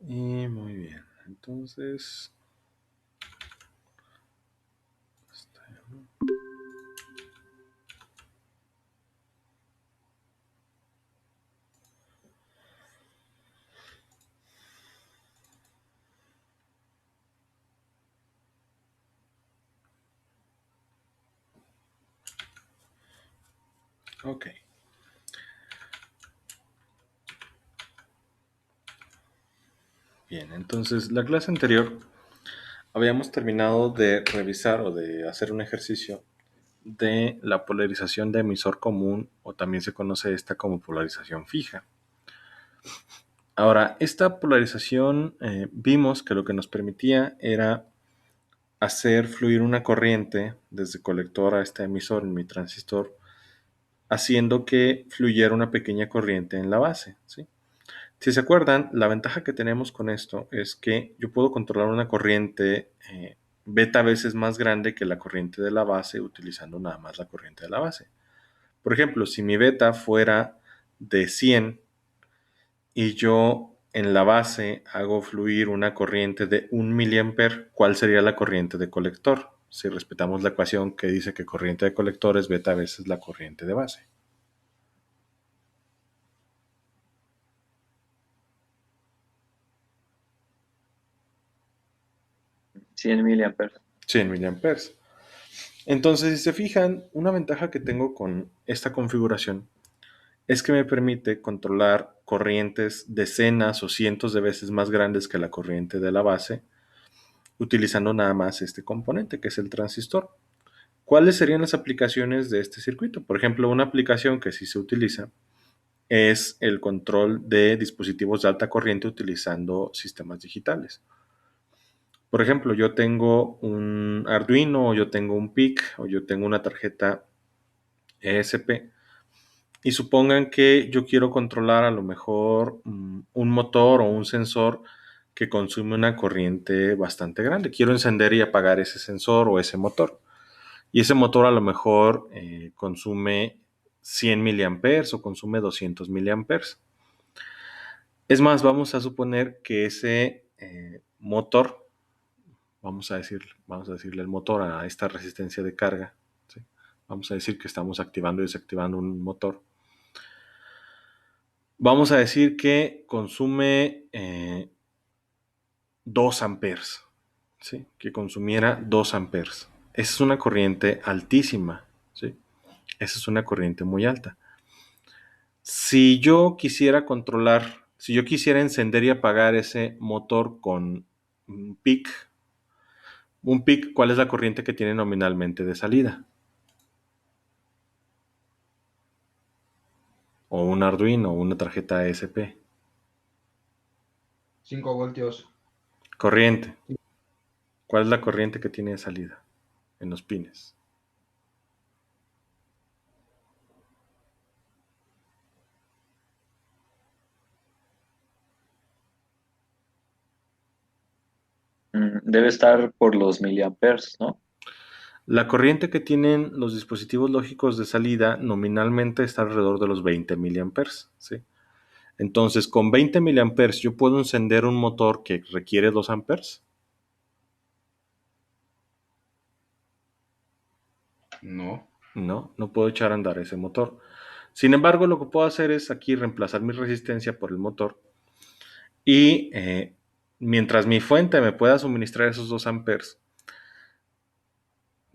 Y muy bien, entonces... Ok. Bien, entonces la clase anterior habíamos terminado de revisar o de hacer un ejercicio de la polarización de emisor común, o también se conoce esta como polarización fija. Ahora, esta polarización vimos que lo que nos permitía era hacer fluir una corriente desde colector a este emisor en mi transistor, haciendo que fluyera una pequeña corriente en la base, ¿sí? Si se acuerdan, la ventaja que tenemos con esto es que yo puedo controlar una corriente beta veces más grande que la corriente de la base utilizando nada más la corriente de la base. Por ejemplo, si mi beta fuera de 100 y yo en la base hago fluir una corriente de 1 miliamper, ¿cuál sería la corriente de colector? Si respetamos la ecuación que dice que corriente de colector es beta veces la corriente de base. 100 miliamperes. 100 miliamperes. Entonces, si se fijan, una ventaja que tengo con esta configuración es que me permite controlar corrientes decenas o cientos de veces más grandes que la corriente de la base, utilizando nada más este componente que es el transistor. ¿Cuáles serían las aplicaciones de este circuito? Por ejemplo, una aplicación que sí se utiliza es el control de dispositivos de alta corriente utilizando sistemas digitales. Por ejemplo, yo tengo un Arduino, o yo tengo un PIC, o yo tengo una tarjeta ESP, y supongan que yo quiero controlar a lo mejor un motor o un sensor que consume una corriente bastante grande. Quiero encender y apagar ese sensor o ese motor. Y ese motor a lo mejor consume 100 miliamperes o consume 200 miliamperes. Es más, vamos a suponer que ese motor, vamos a decirle el motor a esta resistencia de carga, ¿sí? Vamos a decir que estamos activando y desactivando un motor. Vamos a decir que consume 2 amperes, ¿sí? Que consumiera 2 amperes. Esa es una corriente altísima, ¿sí? Esa es una corriente muy alta. Si yo quisiera controlar, si yo quisiera encender y apagar ese motor con un PIC, ¿cuál es la corriente que tiene nominalmente de salida? O un Arduino o una tarjeta ESP. 5 voltios. Corriente. ¿Cuál es la corriente que tiene de salida en los pines? Debe estar por los miliamperes, ¿no? La corriente que tienen los dispositivos lógicos de salida nominalmente está alrededor de los 20 miliamperes, ¿sí? Entonces, con 20 miliamperes yo puedo encender un motor que requiere 2 amperes. No. No puedo echar a andar ese motor. Sin embargo, lo que puedo hacer es aquí reemplazar mi resistencia por el motor y mientras mi fuente me pueda suministrar esos 2 amperes,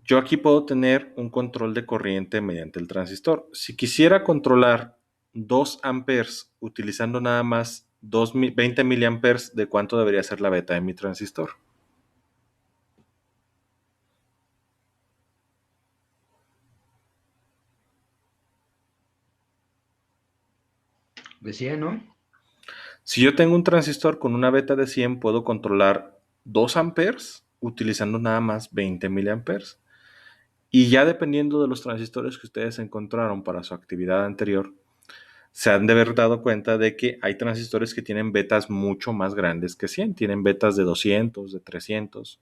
yo aquí puedo tener un control de corriente mediante el transistor. Si quisiera controlar 2 amperes utilizando nada más 20 miliamperes, ¿de cuánto debería ser la beta de mi transistor? De 100, ¿no? Si yo tengo un transistor con una beta de 100, puedo controlar 2 amperes utilizando nada más 20 miliamperes. Y ya dependiendo de los transistores que ustedes encontraron para su actividad anterior, se han de haber dado cuenta de que hay transistores que tienen betas mucho más grandes que 100, tienen betas de 200, de 300.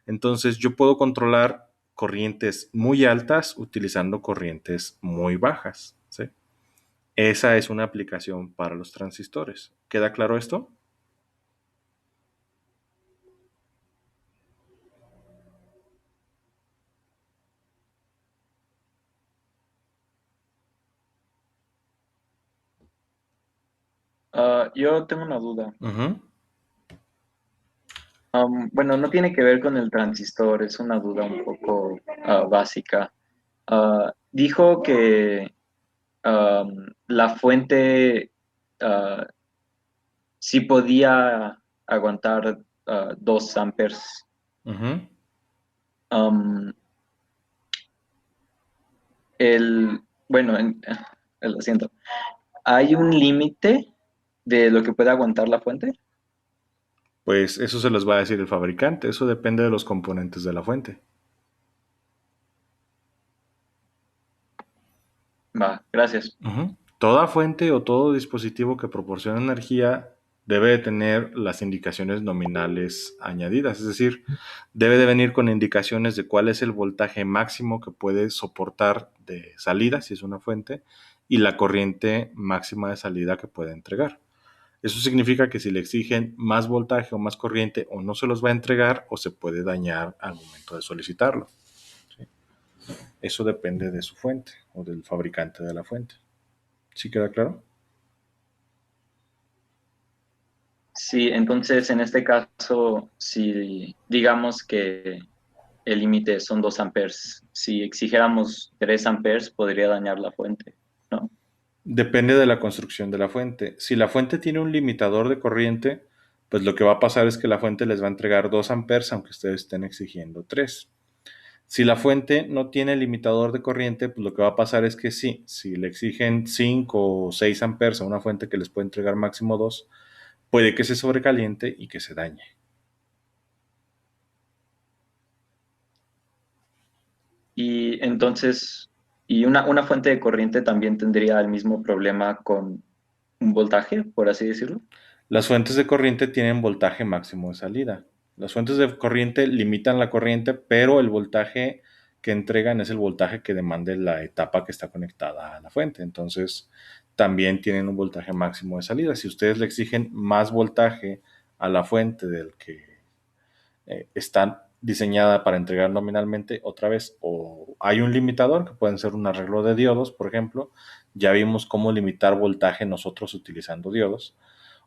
Entonces yo puedo controlar corrientes muy altas utilizando corrientes muy bajas, ¿sí? Esa es una aplicación para los transistores. ¿Queda claro esto? Yo tengo una duda. Ujú. Bueno, no tiene que ver con el transistor, es una duda un poco básica. Dijo que la fuente ah, sí podía aguantar 2 amperes. Ujú. Am, bueno, lo siento. ¿Hay un límite de lo que puede aguantar la fuente? Pues eso se los va a decir el fabricante, eso depende de los componentes de la fuente. Va, gracias. Ujú. Toda fuente o todo dispositivo que proporciona energía debe de tener las indicaciones nominales añadidas, es decir, debe de venir con indicaciones de cuál es el voltaje máximo que puede soportar de salida, si es una fuente, y la corriente máxima de salida que puede entregar. Eso significa que si le exigen más voltaje o más corriente, o no se los va a entregar o se puede dañar al momento de solicitarlo. ¿Sí? Eso depende de su fuente o del fabricante de la fuente. ¿Sí queda claro? Sí, entonces en este caso, si digamos que el límite son 2 amperes, si exigiéramos 3 amperes podría dañar la fuente, ¿no? Depende de la construcción de la fuente. Si la fuente tiene un limitador de corriente, pues lo que va a pasar es que la fuente les va a entregar 2 amperes aunque ustedes estén exigiendo 3. Si la fuente no tiene limitador de corriente, pues lo que va a pasar es que sí, si le exigen 5 o 6 amperes a una fuente que les puede entregar máximo 2, puede que se sobrecaliente y que se dañe. Y entonces, y una fuente de corriente también tendría el mismo problema con un voltaje, por así decirlo. Las fuentes de corriente tienen voltaje máximo de salida. Las fuentes de corriente limitan la corriente, pero el voltaje que entregan es el voltaje que demande la etapa que está conectada a la fuente. Entonces, también tienen un voltaje máximo de salida. Si ustedes le exigen más voltaje a la fuente del que está diseñada para entregar nominalmente, otra vez, o hay un limitador, que pueden ser un arreglo de diodos, por ejemplo. Ya vimos cómo limitar voltaje nosotros utilizando diodos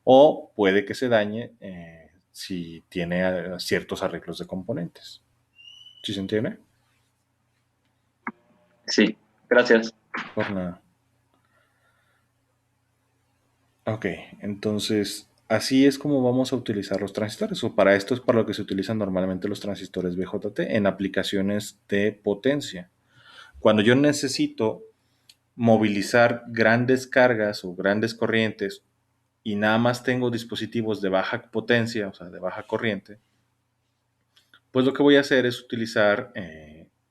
o puede que se dañe si tiene ciertos arreglos de componentes. ¿Sí se entiende? Sí, gracias. Por nada. Ok, entonces así es como vamos a utilizar los transistores, o para esto es para lo que se utilizan normalmente los transistores BJT en aplicaciones de potencia. Cuando yo necesito movilizar grandes cargas o grandes corrientes y nada más tengo dispositivos de baja potencia, o sea, de baja corriente, pues lo que voy a hacer es utilizar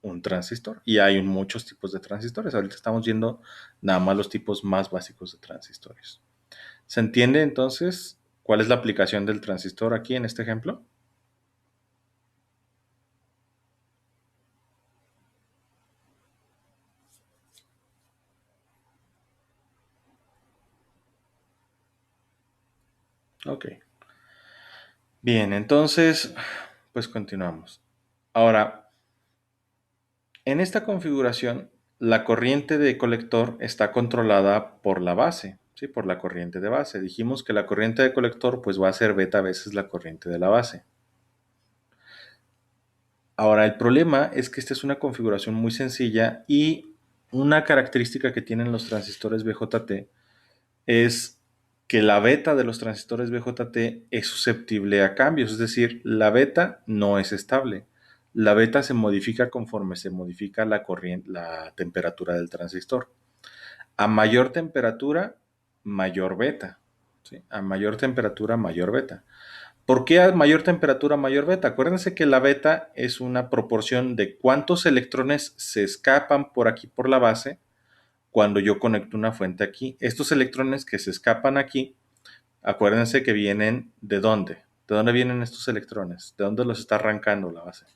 un transistor. Y hay muchos tipos de transistores. Ahorita estamos viendo nada más los tipos más básicos de transistores. ¿Se entiende entonces cuál es la aplicación del transistor aquí en este ejemplo? Ok. Bien, entonces, pues continuamos. Ahora, en esta configuración, la corriente de colector está controlada por la base, ¿sí? Por la corriente de base. Dijimos que la corriente de colector pues va a ser beta veces la corriente de la base. Ahora, el problema es que esta es una configuración muy sencilla y una característica que tienen los transistores BJT es que la beta de los transistores BJT es susceptible a cambios, es decir, la beta no es estable. La beta se modifica conforme se modifica la corriente, la temperatura del transistor. A mayor temperatura, mayor beta. ¿Sí? A mayor temperatura, mayor beta. ¿Por qué a mayor temperatura, mayor beta? Acuérdense que la beta es una proporción de cuántos electrones se escapan por aquí por la base cuando yo conecto una fuente aquí. Estos electrones que se escapan aquí, acuérdense que vienen ¿de dónde? ¿De dónde vienen estos electrones? ¿De dónde los está arrancando la base?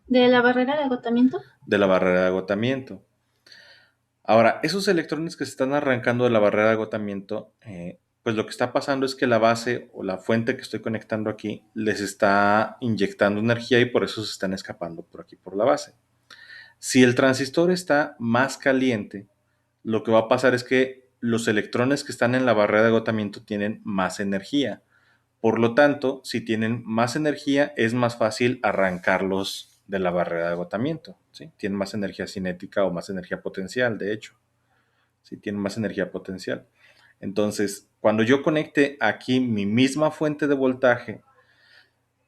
¿De la barrera de agotamiento? De la barrera de agotamiento. Ahora, esos electrones que se están arrancando de la barrera de agotamiento, pues lo que está pasando es que la base o la fuente que estoy conectando aquí les está inyectando energía y por eso se están escapando por aquí por la base. Si el transistor está más caliente, lo que va a pasar es que los electrones que están en la barrera de agotamiento tienen más energía. Por lo tanto, si tienen más energía, es más fácil arrancarlos de la barrera de agotamiento, ¿sí? Tienen más energía cinética o más energía potencial, de hecho. ¿Sí? Tienen más energía potencial. Entonces, cuando yo conecte aquí mi misma fuente de voltaje,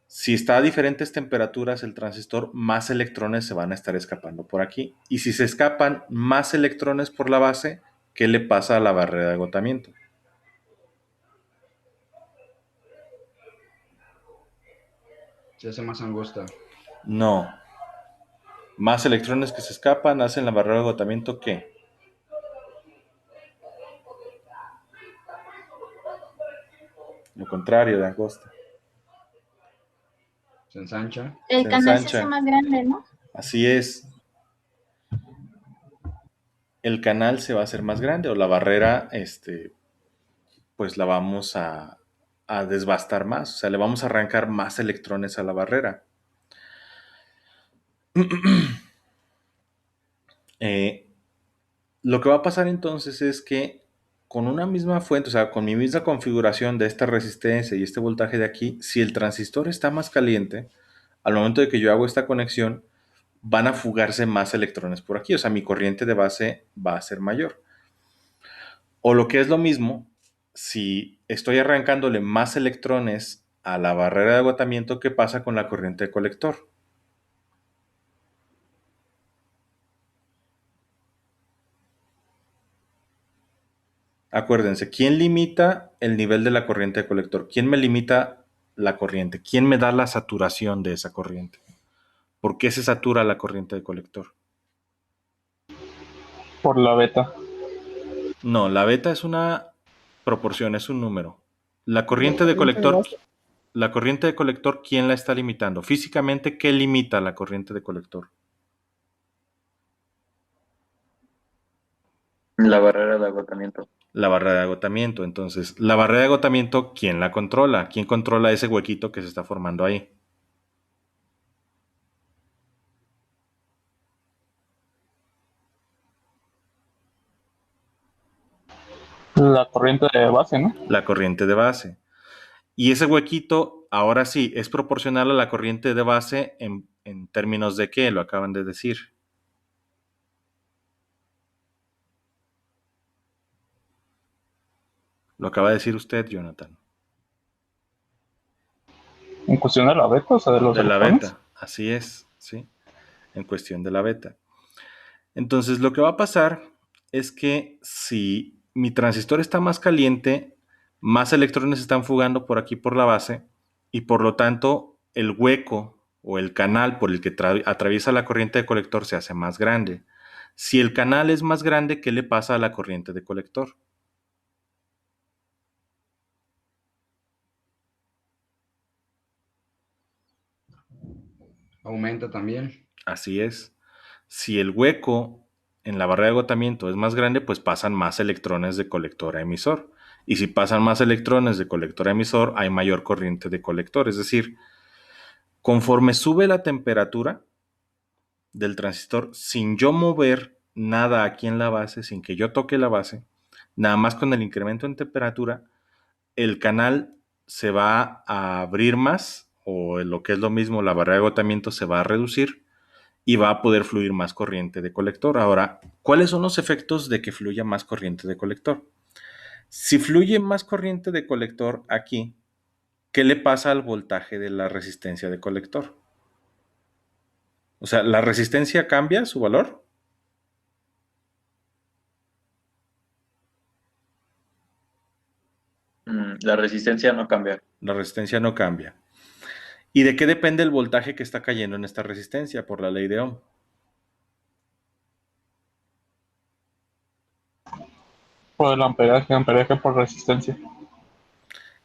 si está a diferentes temperaturas el transistor, más electrones se van a estar escapando por aquí. Y si se escapan más electrones por la base, ¿qué le pasa a la barrera de agotamiento? Se hace más angosta. No. Más electrones que se escapan hacen la barrera de agotamiento, ¿qué? Lo contrario de angosta. Se ensancha. El Se canal se hace ensancha. más grande, ¿no? Así es. El canal se va a hacer más grande o la barrera, pues la vamos a desbastar más. O sea, le vamos a arrancar más electrones a la barrera. Lo que va a pasar entonces es que con una misma fuente, o sea, con mi misma configuración de esta resistencia y este voltaje de aquí, si el transistor está más caliente, al momento de que yo hago esta conexión, van a fugarse más electrones por aquí. O sea, mi corriente de base va a ser mayor. O lo que es lo mismo, si estoy arrancándole más electrones a la barrera de agotamiento, ¿qué pasa con la corriente de colector? Acuérdense, ¿quién limita el nivel de la corriente de colector? ¿Quién me limita la corriente? ¿Quién me da la saturación de esa corriente? ¿Por qué se satura la corriente de colector? Por la beta. No, la beta es una proporción, es un número. La corriente de colector, ¿quién la está limitando? Físicamente, ¿qué limita la corriente de colector? La barrera de agotamiento. La barrera de agotamiento. Entonces, la barrera de agotamiento, ¿quién la controla? ¿Quién controla ese huequito que se está formando ahí? La corriente de base, ¿no? La corriente de base. Y ese huequito, ahora sí, es proporcional a la corriente de base en términos de qué, lo acaban de decir. Lo acaba de decir usted, Jonathan. En cuestión de la beta, o sea, de los De la electrones. beta, así es, ¿sí? En cuestión de la beta. Entonces, lo que va a pasar es que si mi transistor está más caliente, más electrones están fugando por aquí por la base y por lo tanto el hueco o el canal por el que atraviesa la corriente de colector se hace más grande. Si el canal es más grande, ¿qué le pasa a la corriente de colector? Aumenta también. Así es. Si el hueco en la barrera de agotamiento es más grande, pues pasan más electrones de colector a emisor. Y si pasan más electrones de colector a emisor, hay mayor corriente de colector. Es decir, conforme sube la temperatura del transistor, sin yo mover nada aquí en la base, sin que yo toque la base, nada más con el incremento en temperatura, el canal se va a abrir más, o lo que es lo mismo, la barrera de agotamiento se va a reducir y va a poder fluir más corriente de colector. Ahora, ¿cuáles son los efectos de que fluya más corriente de colector? Si fluye más corriente de colector aquí, ¿qué le pasa al voltaje de la resistencia de colector? O sea, ¿la resistencia cambia su valor? La resistencia no cambia. La resistencia no cambia. ¿Y de qué depende el voltaje que está cayendo en esta resistencia por la ley de Ohm? Por el amperaje, amperaje por resistencia.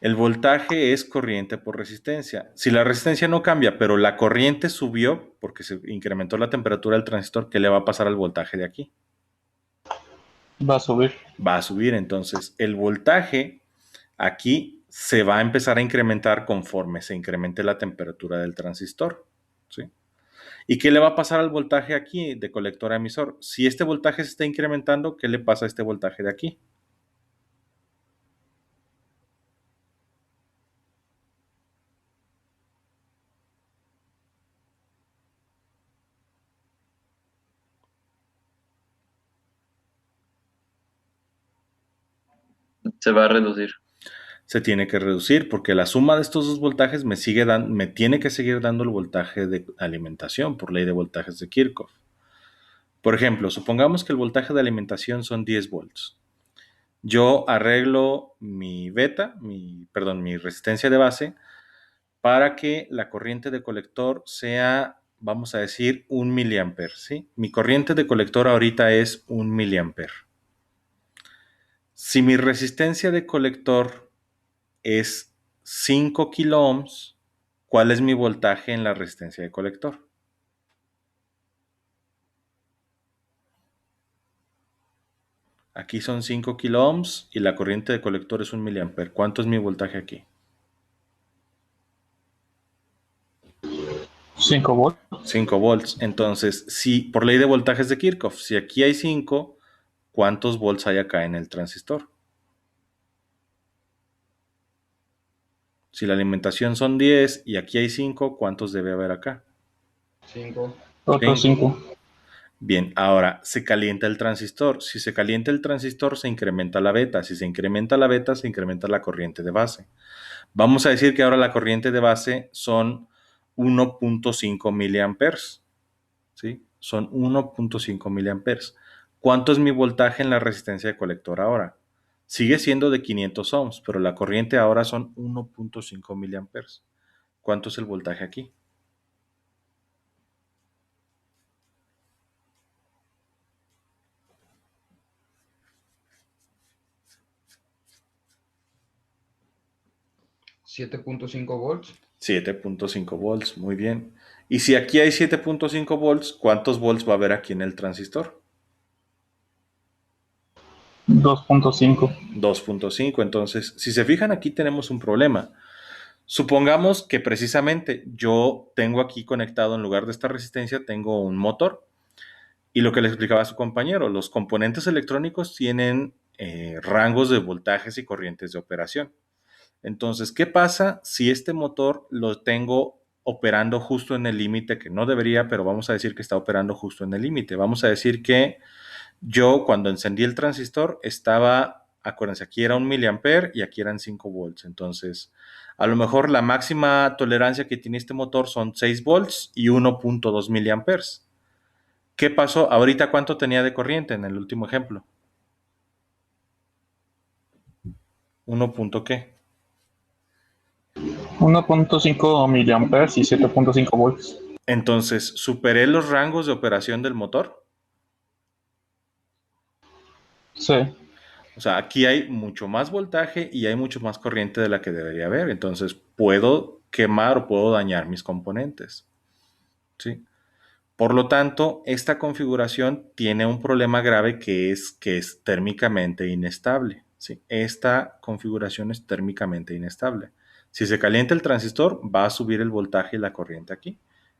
El voltaje es corriente por resistencia. Si la resistencia no cambia, pero la corriente subió porque se incrementó la temperatura del transistor, ¿qué le va a pasar al voltaje de aquí? Va a subir. Va a subir. Entonces, el voltaje aquí se va a empezar a incrementar conforme se incremente la temperatura del transistor, ¿sí? ¿Y qué le va a pasar al voltaje aquí de colector a emisor? Si este voltaje se está incrementando, ¿qué le pasa a este voltaje de aquí? Se va a reducir. Se tiene que reducir porque la suma de estos dos voltajes me tiene que seguir dando el voltaje de alimentación por ley de voltajes de Kirchhoff. Por ejemplo, supongamos que el voltaje de alimentación son 10 volts. Yo arreglo mi mi resistencia de base para que la corriente de colector sea, vamos a decir, 1 miliamper, ¿sí? Mi corriente de colector ahorita es 1 miliamper. Si mi resistencia de colector es 5 kilo ohms, ¿cuál es mi voltaje en la resistencia de colector? Aquí son 5 kilo ohms y la corriente de colector es 1 miliamper. ¿Cuánto es mi voltaje aquí? 5 volts. 5 volts. Entonces, si por ley de voltajes de Kirchhoff, si aquí hay 5, ¿cuántos volts hay acá en el transistor? Si la alimentación son 10 y aquí hay 5, ¿cuántos debe haber acá? 5. Otros 5. Bien, ahora se calienta el transistor. Si se calienta el transistor, se incrementa la beta. Si se incrementa la beta, se incrementa la corriente de base. Vamos a decir que ahora la corriente de base son 1.5 miliamperes. ¿Sí? Son 1.5 miliamperes. ¿Cuánto es mi voltaje en la resistencia de colector ahora? Sigue siendo de 500 ohms, pero la corriente ahora son 1.5 miliamperes. ¿Cuánto es el voltaje aquí? $7.5 volts. 7.5 volts, muy bien. Y si aquí hay 7.5 volts, ¿cuántos volts va a haber aquí en el transistor? 2.5. 2.5. Entonces, si se fijan, aquí tenemos un problema. Supongamos que precisamente yo tengo aquí conectado, en lugar de esta resistencia, tengo un motor. Y lo que le explicaba a su compañero, los componentes electrónicos tienen rangos de voltajes y corrientes de operación. Entonces, ¿qué pasa si este motor lo tengo operando justo en el límite, que no debería, pero vamos a decir que está operando justo en el límite? Vamos a decir que yo cuando encendí el transistor estaba, acuérdense, aquí era 1 miliamper y aquí eran 5 volts. Entonces, a lo mejor la máxima tolerancia que tiene este motor son 6 volts y 1.2 miliamperes. ¿Qué pasó? Ahorita, ¿cuánto tenía de corriente en el último ejemplo? 1. ¿Qué? 1.5 miliamperes y 7.5 volts. Entonces, ¿superé los rangos de operación del motor? Sí. O sea, aquí hay mucho más voltaje y hay mucho más corriente de la que debería haber. Entonces, puedo quemar o puedo dañar mis componentes. ¿Sí? Por lo tanto, esta configuración tiene un problema grave que es térmicamente inestable. ¿Sí? Esta configuración es térmicamente inestable. Si se calienta el transistor, va a subir el voltaje y la corriente aquí.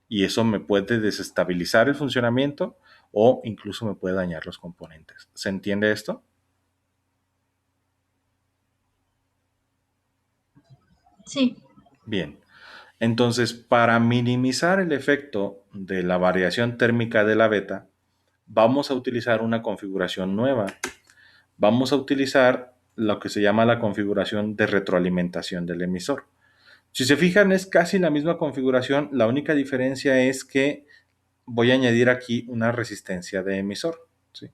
Y eso me puede desestabilizar el funcionamiento o incluso me puede dañar los componentes. ¿Se entiende esto? Sí. Bien. Entonces, para minimizar el efecto de la variación térmica de la beta, vamos a utilizar una configuración nueva. Vamos a utilizar lo que se llama la configuración de retroalimentación del emisor. Si se fijan, es casi la misma configuración. La única diferencia es que voy a añadir aquí una resistencia de emisor. ¿Sí?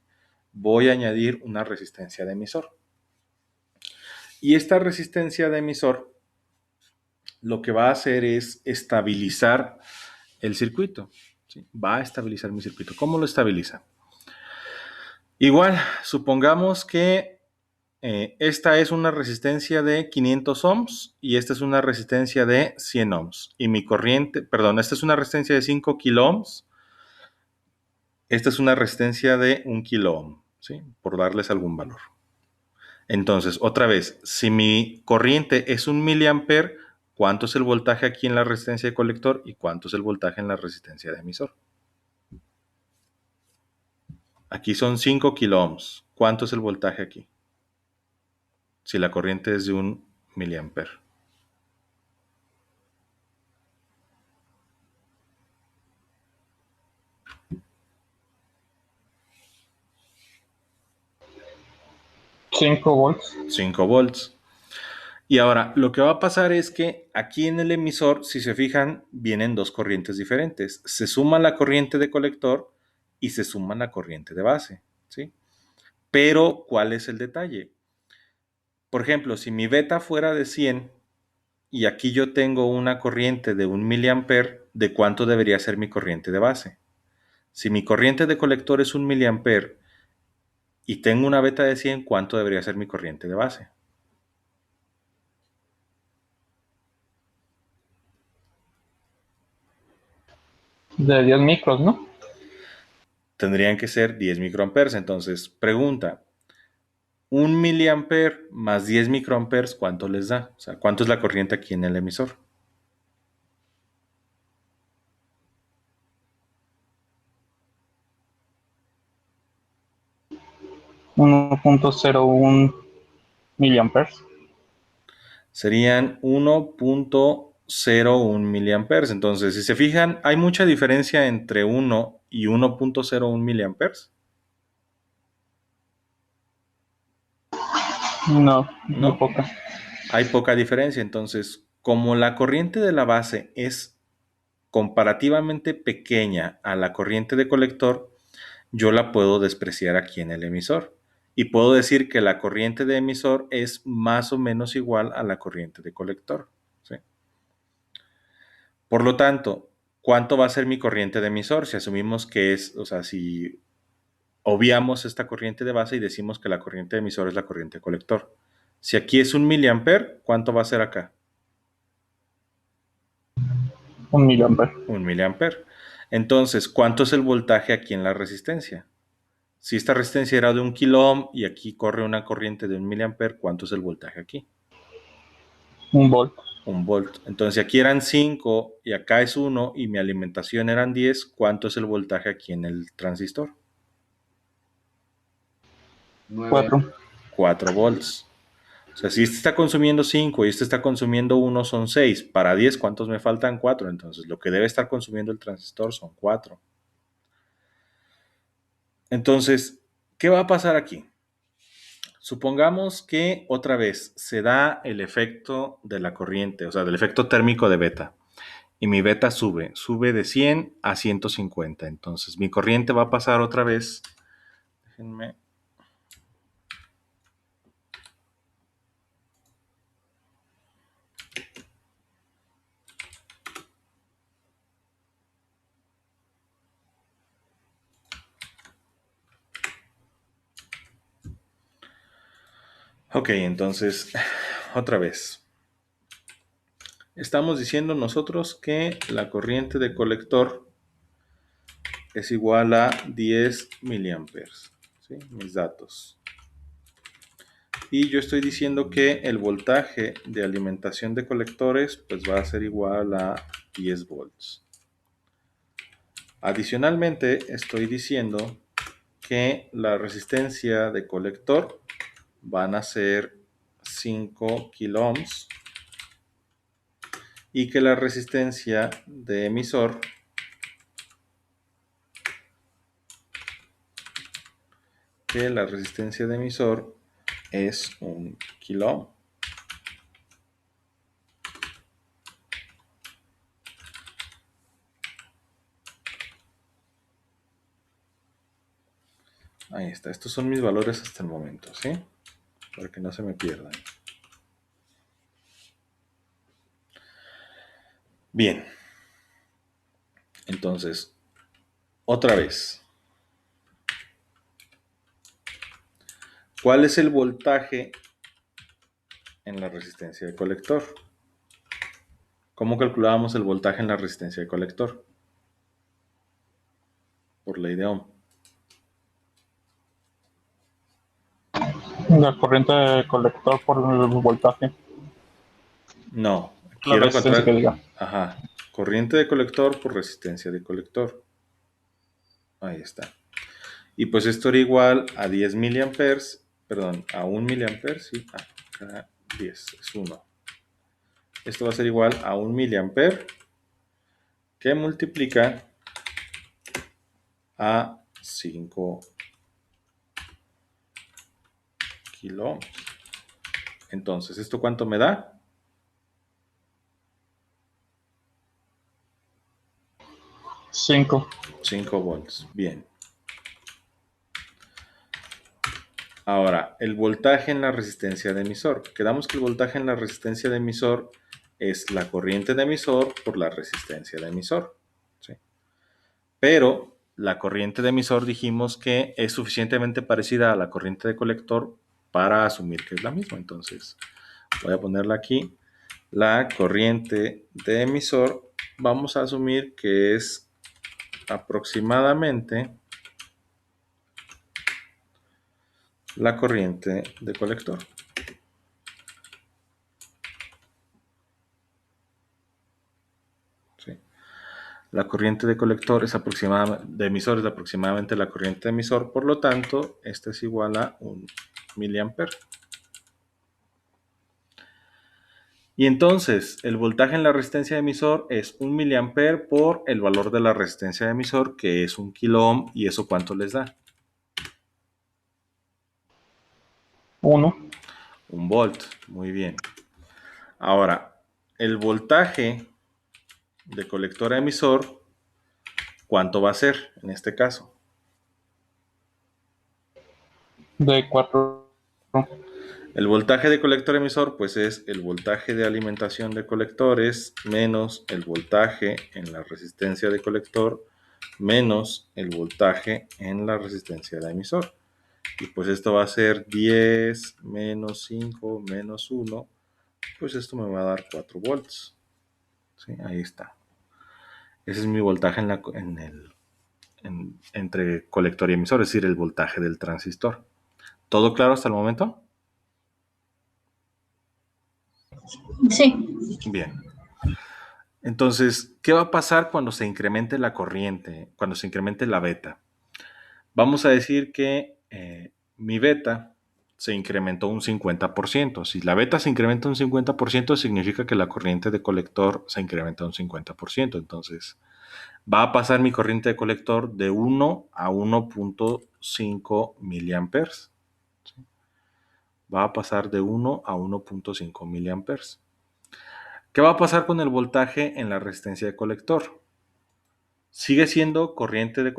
Voy a añadir una resistencia de emisor. Y esta resistencia de emisor lo que va a hacer es estabilizar el circuito. ¿Sí? Va a estabilizar mi circuito. ¿Cómo lo estabiliza? Igual, supongamos que esta es una resistencia de 500 ohms y esta es una resistencia de 100 ohms. Y mi corriente, perdón, esta es una resistencia de 5 kilo ohms. Esta es una resistencia de 1 kilo ohm, ¿sí? Por darles algún valor. Entonces, otra vez, si mi corriente es 1 miliamper, ¿cuánto es el voltaje aquí en la resistencia de colector y cuánto es el voltaje en la resistencia de emisor? Aquí son 5 kiloohms. ¿Cuánto es el voltaje aquí? Si la corriente es de 1 miliamper. $5. 5 volts. Y ahora, lo que va a pasar es que aquí en el emisor, si se fijan, vienen dos corrientes diferentes. Se suma la corriente de colector y se suma la corriente de base, ¿sí? Pero, ¿cuál es el detalle? Por ejemplo, si mi beta fuera de 100 y aquí yo tengo una corriente de 1 miliamper, ¿de cuánto debería ser mi corriente de base? Si mi corriente de colector es 1 miliamper y tengo una beta de 100, ¿cuánto debería ser mi corriente de base? De 10 micros, ¿no? Tendrían que ser 10 microamperes. Entonces, pregunta, 1 miliamper más 10 microamperes, ¿cuánto les da? O sea, ¿cuánto es la corriente aquí en el emisor? $1.01 miliamperes. Serían 1.01 miliamperes. Entonces, si se fijan, hay mucha diferencia entre 1 y 1.01 miliamperes. No, muy ¿No? poca. Hay poca diferencia. Entonces, como la corriente de la base es comparativamente pequeña a la corriente de colector, yo la puedo despreciar aquí en el emisor. Y puedo decir que la corriente de emisor es más o menos igual a la corriente de colector, ¿sí? Por lo tanto, ¿cuánto va a ser mi corriente de emisor? Si asumimos que es, o sea, si obviamos esta corriente de base y decimos que la corriente de emisor es la corriente de colector. Si aquí es 1 miliamper, ¿cuánto va a ser acá? 1 miliamper. 1 miliamper. Entonces, ¿cuánto es el voltaje aquí en la resistencia? Si esta resistencia era de 1 kiloohm y aquí corre una corriente de 1 miliamper, ¿cuánto es el voltaje aquí? 1 volt. 1 volt. Entonces, si aquí eran 5 y acá es 1 y mi alimentación eran 10, ¿cuánto es el voltaje aquí en el transistor? 9. 4. 4 volts. O sea, si este está consumiendo 5 y este está consumiendo 1, son 6. Para 10, ¿cuántos me faltan? 4. Entonces, lo que debe estar consumiendo el transistor son 4. Entonces, ¿qué va a pasar aquí? Supongamos que otra vez se da el efecto de la corriente, o sea, del efecto térmico de beta. Y mi beta sube de 100 a 150. Entonces, mi corriente va a pasar otra vez. Déjenme. Ok, entonces, otra vez. Estamos diciendo nosotros que la corriente de colector es igual a 10 miliamperes. ¿Sí? Mis datos. Y yo estoy diciendo que el voltaje de alimentación de colectores pues va a ser igual a 10 volts. Adicionalmente, estoy diciendo que la resistencia de colector van a ser 5 kiloohms y que la resistencia de emisor es 1 kiloohm. Ahí está, estos son mis valores hasta el momento, ¿sí? Para que no se me pierdan. Bien. Entonces, otra vez. ¿Cuál es el voltaje en la resistencia de colector? ¿Cómo calculábamos el voltaje en la resistencia de colector? Por ley de Ohm. La corriente de colector por el voltaje. No, La quiero resistencia encontrar. que diga. Ajá. Corriente de colector por resistencia de colector. Ahí está. Y pues esto era igual a 10 miliamperes, perdón, a 1 miliamper, sí, acá 10 es 1. Esto va a ser igual a 1 miliamper que multiplica a 5 kilo ohms. Entonces, ¿esto cuánto me da? 5. 5 volts. Bien. Ahora, el voltaje en la resistencia de emisor. Quedamos que el voltaje en la resistencia de emisor es la corriente de emisor por la resistencia de emisor. ¿Sí? Pero la corriente de emisor dijimos que es suficientemente parecida a la corriente de colector para asumir que es la misma. Entonces, voy a ponerla aquí. La corriente de emisor, vamos a asumir que es aproximadamente la corriente de colector. ¿Sí? La corriente de colector es de emisor es aproximadamente la corriente de emisor, por lo tanto, esta es igual a 1 miliamper. Y entonces, el voltaje en la resistencia de emisor es 1 miliamper por el valor de la resistencia de emisor, que es 1 kilo ohm, ¿y eso cuánto les da? 1. 1 volt, muy bien. Ahora, el voltaje de colector a emisor, ¿cuánto va a ser en este caso? De 4. El voltaje de colector emisor, pues es el voltaje de alimentación de colectores menos el voltaje en la resistencia de colector menos el voltaje en la resistencia de emisor. Y pues esto va a ser 10 menos 5 menos 1, pues esto me va a dar 4 volts. ¿Sí? Ahí está. Ese es mi voltaje entre colector y emisor, es decir, el voltaje del transistor. ¿Todo claro hasta el momento? Sí. Bien. Entonces, ¿qué va a pasar cuando se incremente la corriente, cuando se incremente la beta? Vamos a decir que mi beta se incrementó un 50%. Si la beta se incrementa un 50%, significa que la corriente de colector se incrementa un 50%. Entonces, va a pasar mi corriente de colector de 1 a 1.5 miliamperes. ¿Sí? Va a pasar de 1 a 1.5 miliamperes. ¿Qué va a pasar con el voltaje en la resistencia de colector? Sigue siendo corriente de...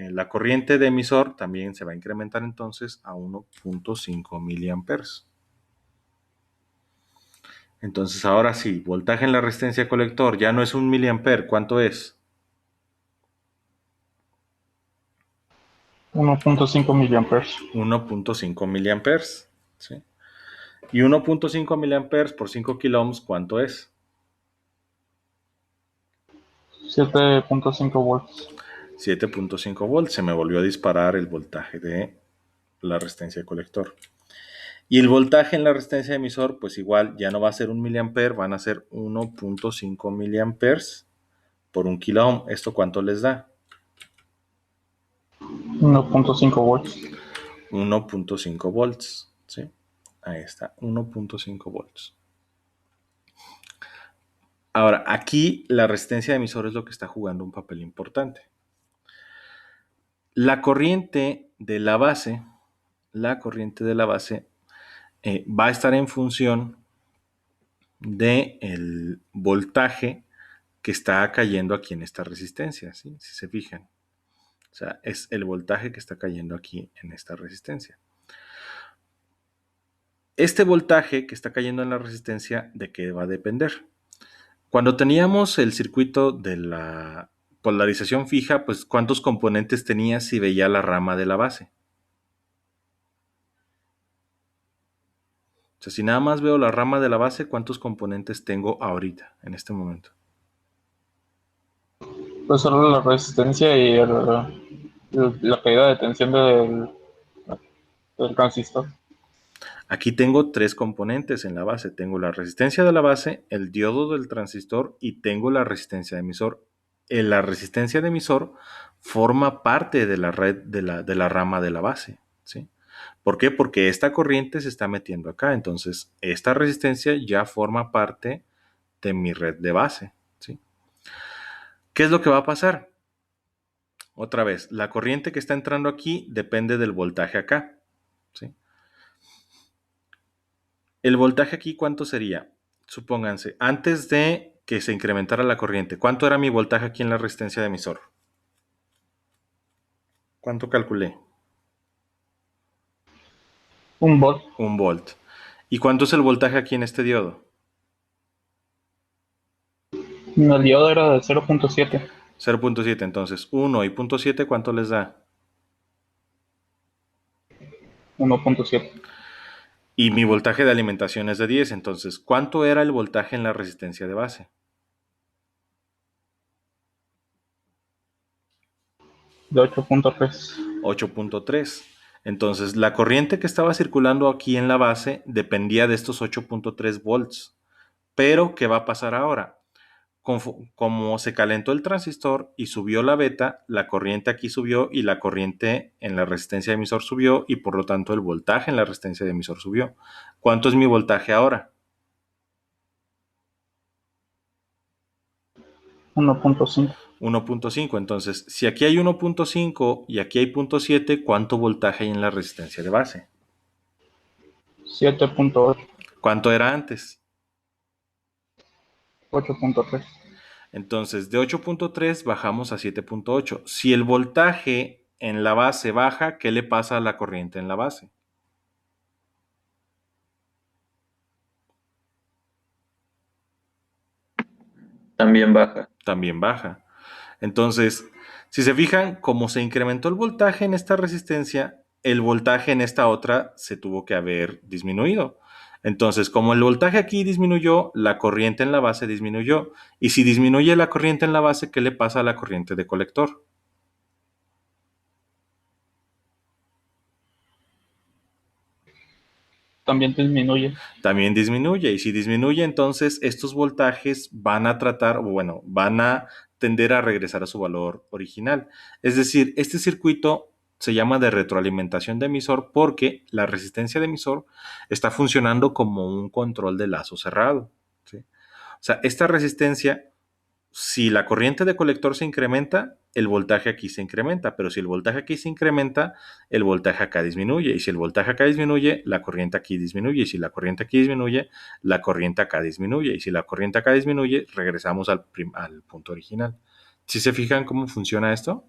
la corriente de emisor también se va a incrementar entonces a 1.5 miliamperes. Entonces ahora sí, voltaje en la resistencia de colector ya no es 1 miliamper, ¿cuánto es? 1.5 miliamperes. 1.5 miliamperes. ¿Sí? Y 1.5 miliamperes por 5 kilo ohms, ¿cuánto es? 7.5 volts. 7.5 volts. Se me volvió a disparar el voltaje de la resistencia de colector. Y el voltaje en la resistencia de emisor, pues igual ya no va a ser 1 miliamper, van a ser 1.5 miliamperes por 1 kilo ohm. ¿Esto cuánto les da? 1.5 volts. 1.5 volts. ¿Sí? Ahí está, 1.5 volts. Ahora, aquí la resistencia de emisor es lo que está jugando un papel importante. La corriente de la base va a estar en función del voltaje que está cayendo aquí en esta resistencia, ¿sí? Si se fijan. O sea, es el voltaje que está cayendo aquí en esta resistencia. Este voltaje que está cayendo en la resistencia, ¿de qué va a depender? Cuando teníamos el circuito de la polarización fija, pues ¿cuántos componentes tenía si veía la rama de la base? O sea, si nada más veo la rama de la base, ¿cuántos componentes tengo ahorita, en este momento? Pues solo la resistencia y la caída de tensión del transistor. Aquí tengo 3 componentes en la base. Tengo la resistencia de la base, el diodo del transistor y tengo la resistencia de emisor. la resistencia de emisor forma parte de la red de la rama de la base, ¿sí? ¿Por qué? Porque esta corriente se está metiendo acá, entonces esta resistencia ya forma parte de mi red de base, ¿sí? ¿Qué es lo que va a pasar? Otra vez, la corriente que está entrando aquí depende del voltaje acá, ¿sí? El voltaje aquí, ¿cuánto sería? Supónganse, antes de que se incrementara la corriente, ¿cuánto era mi voltaje aquí en la resistencia de emisor? ¿Cuánto calculé? 1 volt. 1 volt. ¿Y cuánto es el voltaje aquí en este diodo? El diodo era de 0.7. 0.7. Entonces, 1 y 0.7, ¿cuánto les da? 1.7. Y mi voltaje de alimentación es de 10. Entonces, ¿cuánto era el voltaje en la resistencia de base? De 8.3. 8.3. Entonces, la corriente que estaba circulando aquí en la base dependía de estos 8.3 volts. Pero, ¿qué va a pasar ahora? Como se calentó el transistor y subió la beta, la corriente aquí subió y la corriente en la resistencia de emisor subió y por lo tanto el voltaje en la resistencia de emisor subió. ¿Cuánto es mi voltaje ahora? 1.5. 1.5. Entonces, si aquí hay 1.5 y aquí hay 0.7, ¿cuánto voltaje hay en la resistencia de base? 7.8. ¿Cuánto era antes? 8.3. Entonces, de 8.3 bajamos a 7.8. Si el voltaje en la base baja, ¿qué le pasa a la corriente en la base? También baja. También baja. Entonces, si se fijan, como se incrementó el voltaje en esta resistencia, el voltaje en esta otra se tuvo que haber disminuido. Entonces, como el voltaje aquí disminuyó, la corriente en la base disminuyó. Y si disminuye la corriente en la base, ¿qué le pasa a la corriente de colector? También disminuye. También disminuye. Y si disminuye, entonces estos voltajes van a tratar, o bueno, van a tender a regresar a su valor original. Es decir, este circuito se llama de retroalimentación de emisor porque la resistencia de emisor está funcionando como un control de lazo cerrado, ¿sí? O sea, esta resistencia, si la corriente de colector se incrementa, el voltaje aquí se incrementa, pero si el voltaje aquí se incrementa, el voltaje acá disminuye, y si el voltaje acá disminuye, la corriente aquí disminuye, y si la corriente aquí disminuye, la corriente acá disminuye, y si la corriente acá disminuye, regresamos al punto original. ¿Sí se fijan cómo funciona esto?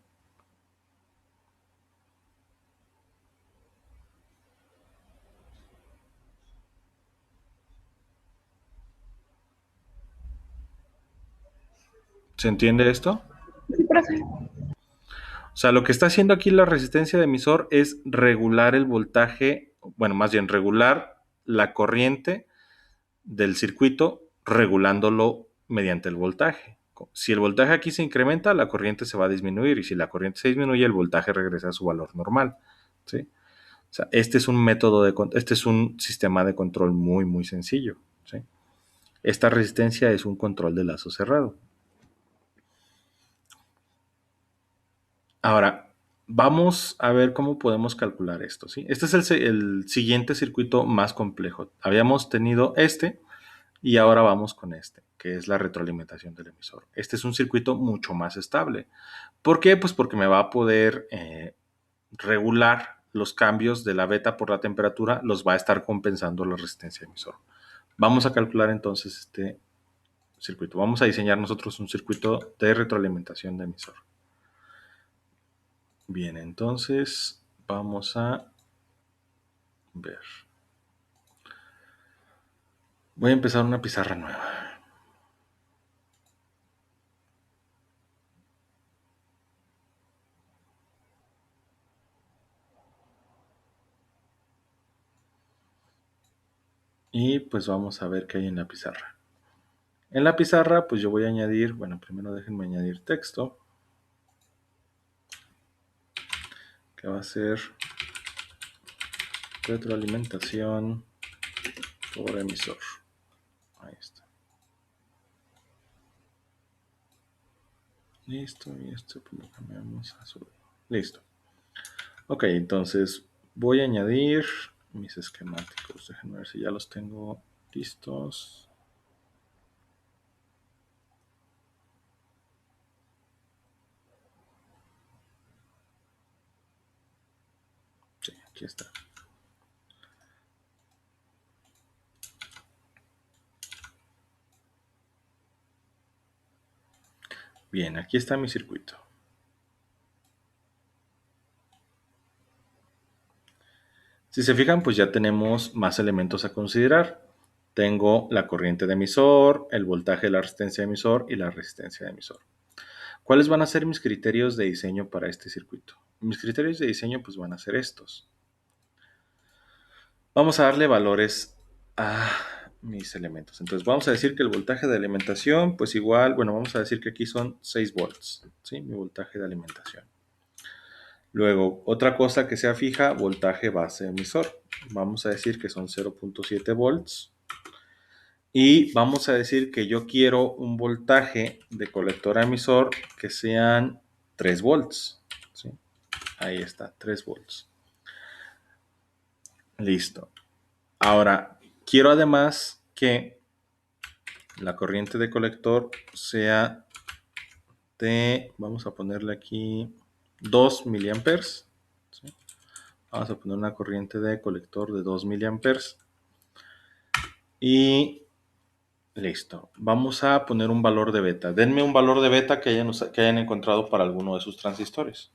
¿Se entiende esto? Sí, profe. O sea, lo que está haciendo aquí la resistencia de emisor es regular el voltaje, bueno, más bien regular la corriente del circuito regulándolo mediante el voltaje. Si el voltaje aquí se incrementa, la corriente se va a disminuir y si la corriente se disminuye, el voltaje regresa a su valor normal, ¿sí? O sea, este es un método este es un sistema de control muy, muy sencillo, ¿sí? Esta resistencia es un control de lazo cerrado. Ahora, vamos a ver cómo podemos calcular esto, ¿sí? Este es el siguiente circuito más complejo. Habíamos tenido este, y ahora vamos con este, que es la retroalimentación del emisor. Este es un circuito mucho más estable. ¿Por qué? Pues porque me va a poder regular los cambios de la beta por la temperatura, los va a estar compensando la resistencia emisor. Vamos a calcular entonces este circuito. Vamos a diseñar nosotros un circuito de retroalimentación de emisor. Bien, entonces vamos a ver. Voy a empezar una pizarra nueva. Y pues vamos a ver qué hay en la pizarra. En la pizarra, pues yo voy a añadir, bueno, primero déjenme añadir texto, que va a ser retroalimentación por emisor. Ahí está. Listo, y esto pues lo cambiamos a azul. Listo. Ok, entonces voy a añadir mis esquemáticos. Déjenme ver si ya los tengo listos. Sí, aquí está. Bien, aquí está mi circuito. Si se fijan, pues ya tenemos más elementos a considerar. Tengo la corriente de emisor, el voltaje de la resistencia de emisor y la resistencia de emisor. ¿Cuáles van a ser mis criterios de diseño para este circuito? Mis criterios de diseño pues van a ser estos. Vamos a darle valores a mis elementos. Entonces vamos a decir que el voltaje de alimentación pues igual, bueno, vamos a decir que aquí son 6 volts, ¿sí? Mi voltaje de alimentación. Luego, otra cosa que sea fija, voltaje base emisor. Vamos a decir que son 0.7 volts. Y vamos a decir que yo quiero un voltaje de colector a emisor que sean 3 volts. ¿Sí? Ahí está, 3 volts. Listo. Ahora, quiero además que la corriente de colector sea de, vamos a ponerle aquí 2 miliamperes. ¿Sí? Vamos a poner una corriente de colector de 2 miliamperes. Y listo. Vamos a poner un valor de beta. Denme un valor de beta que hayan encontrado para alguno de sus transistores.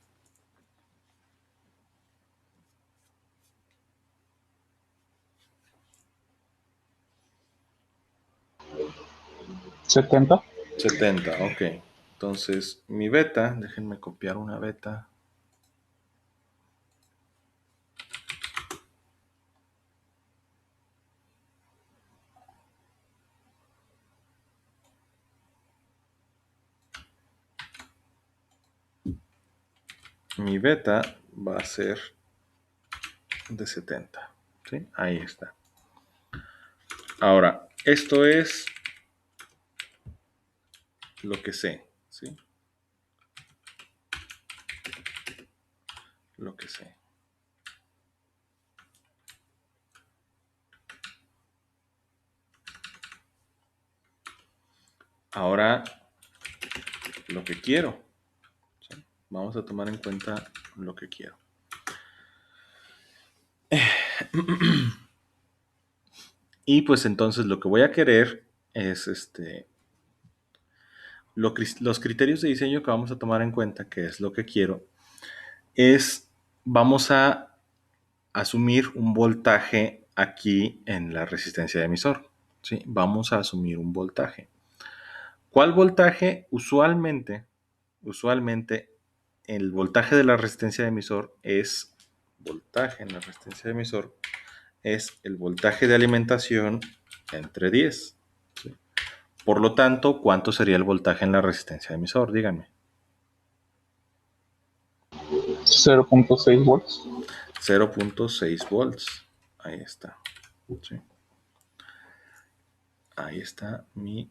¿70? 70, ok. Entonces, mi beta, déjenme copiar una beta. Mi beta va a ser de 70. ¿Sí? Ahí está. Ahora, esto es lo que sé. ¿Sí? Lo que sé. Ahora, lo que quiero. ¿Sí? Vamos a tomar en cuenta lo que quiero. Y pues entonces lo que voy a querer es los criterios de diseño que vamos a tomar en cuenta, que es lo que quiero, es vamos a asumir un voltaje aquí en la resistencia de emisor. ¿Sí? Vamos a asumir un voltaje. ¿Cuál voltaje? Usualmente el voltaje de la resistencia de emisor es voltaje en la resistencia de emisor es el voltaje de alimentación entre 10. ¿Sí? Por lo tanto, ¿cuánto sería el voltaje en la resistencia de emisor? Díganme. 0.6 volts. 0.6 volts. Ahí está. ¿Sí? Ahí está mi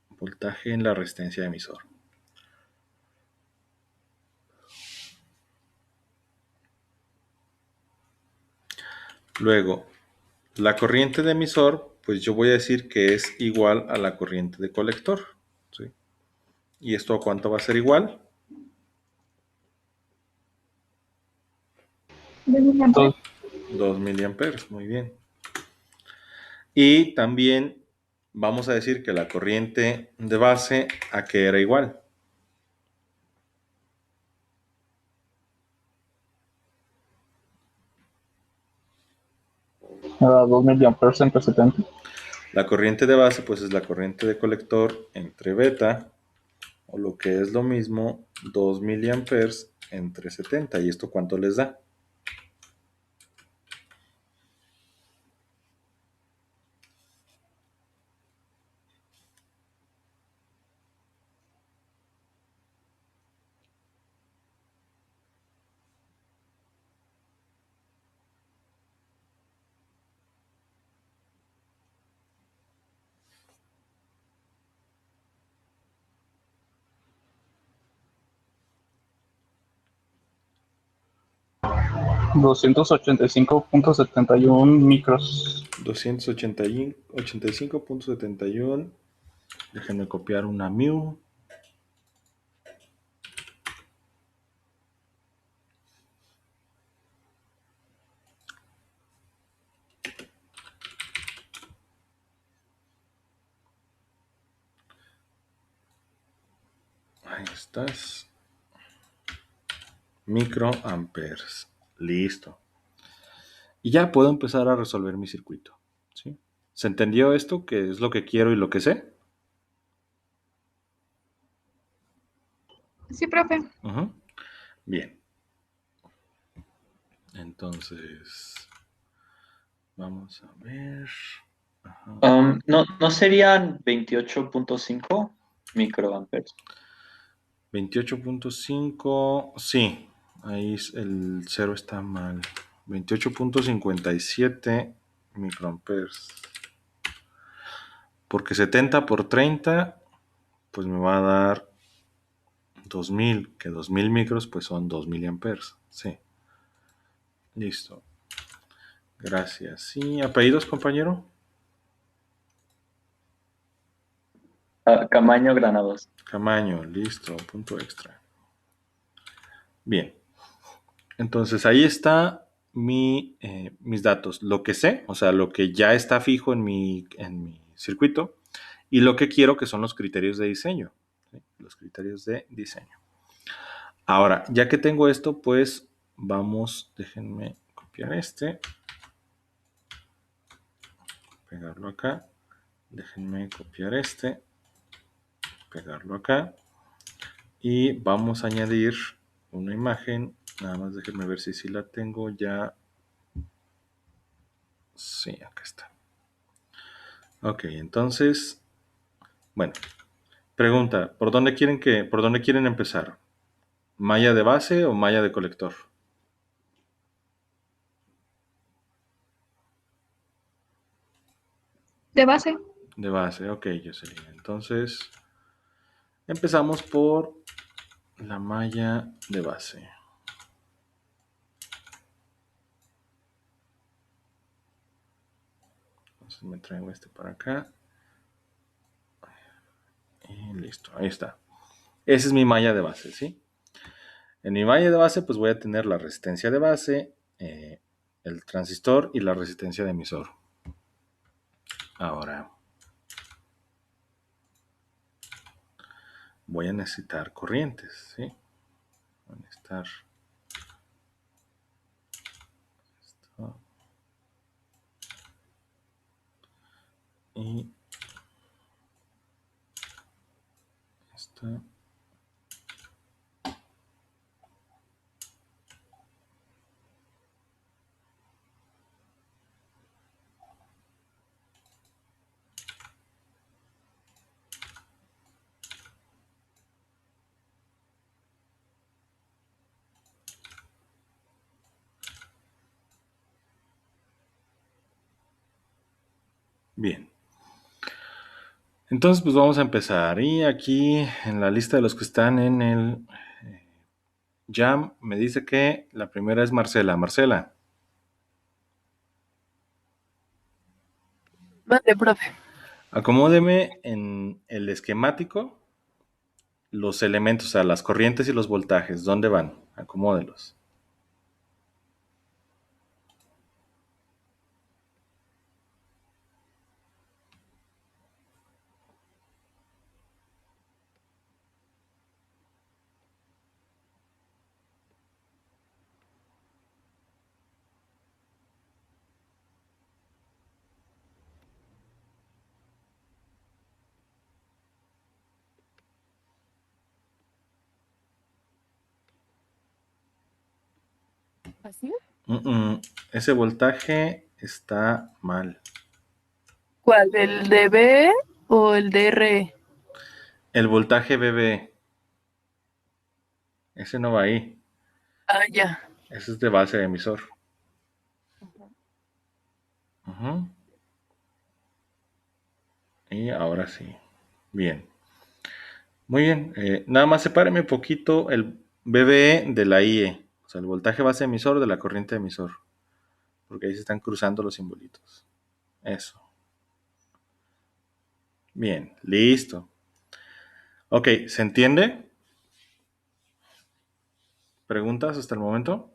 voltaje en la resistencia de emisor. Luego, la corriente de emisor, pues yo voy a decir que es igual a la corriente de colector. ¿Sí? ¿Y esto a cuánto va a ser igual? 2 miliamperes, muy bien. Y también vamos a decir que la corriente de base, ¿a qué era igual? A 2 miliamperes entre 70. La corriente de base, pues es la corriente de colector entre beta, o lo que es lo mismo, 2 miliamperes entre 70. ¿Y esto cuánto les da? 285.71 micros. 285.71. Déjenme copiar una mu. Ahí estás. Microamperes. Listo. Y ya puedo empezar a resolver mi circuito. ¿Sí? ¿Se entendió esto? ¿Qué es lo que quiero y lo que sé? Sí, profe. Ujú. Bien. Entonces, vamos a ver. Ajá. ¿No serían 28.5 microamperes? 28.5. Sí, ahí el 0 está mal. 28.57 microamperes. Porque 70 por 30, pues me va a dar 2000, que 2000 micros pues son 2 miliamperes. Sí. Listo. Gracias. ¿Sí? ¿Apellidos, compañero? Camaño Granados. Camaño, listo, punto extra. Bien. Entonces ahí está mis datos. Lo que sé, o sea, lo que ya está fijo en mi circuito, y lo que quiero, que son los criterios de diseño. ¿Sí? Los criterios de diseño. Ahora, ya que tengo esto, pues vamos, déjenme copiar pegarlo acá, déjenme copiar pegarlo acá, y vamos a añadir una imagen. Nada más déjenme ver si la tengo ya. Sí, acá está. Ok, entonces, bueno, pregunta, ¿por dónde quieren empezar? ¿Malla de base o malla de colector? De base. De base, ok, Jocelyn. Entonces, empezamos por la malla de base. Entonces me traigo para acá. Y listo, ahí está. Esa es mi malla de base, ¿sí? En mi malla de base, pues voy a tener la resistencia de base, el transistor y la resistencia de emisor. Ahora, voy a necesitar corrientes, ¿sí? Voy a necesitar esto y esto. Bien. Entonces, pues vamos a empezar. Y aquí en la lista de los que están en el Jam, me dice que la primera es Marcela. Marcela, Vale, profe. acomódeme en el esquemático los elementos, o sea, las corrientes y los voltajes. ¿Dónde van? Acomódelos. ¿Así? Ese voltaje está mal. ¿Cuál? ¿El de B o el de R? El voltaje BB, ese no va ahí. Ah, ya. Ese es de base de emisor. Ujú. Y ahora sí. Bien. Muy bien. Nada más sepáreme un poquito el BBE de la IE. O sea, el voltaje base emisor de la corriente emisor. Porque ahí se están cruzando los simbolitos. Eso. Bien, listo. Ok, ¿se entiende? ¿Preguntas hasta el momento?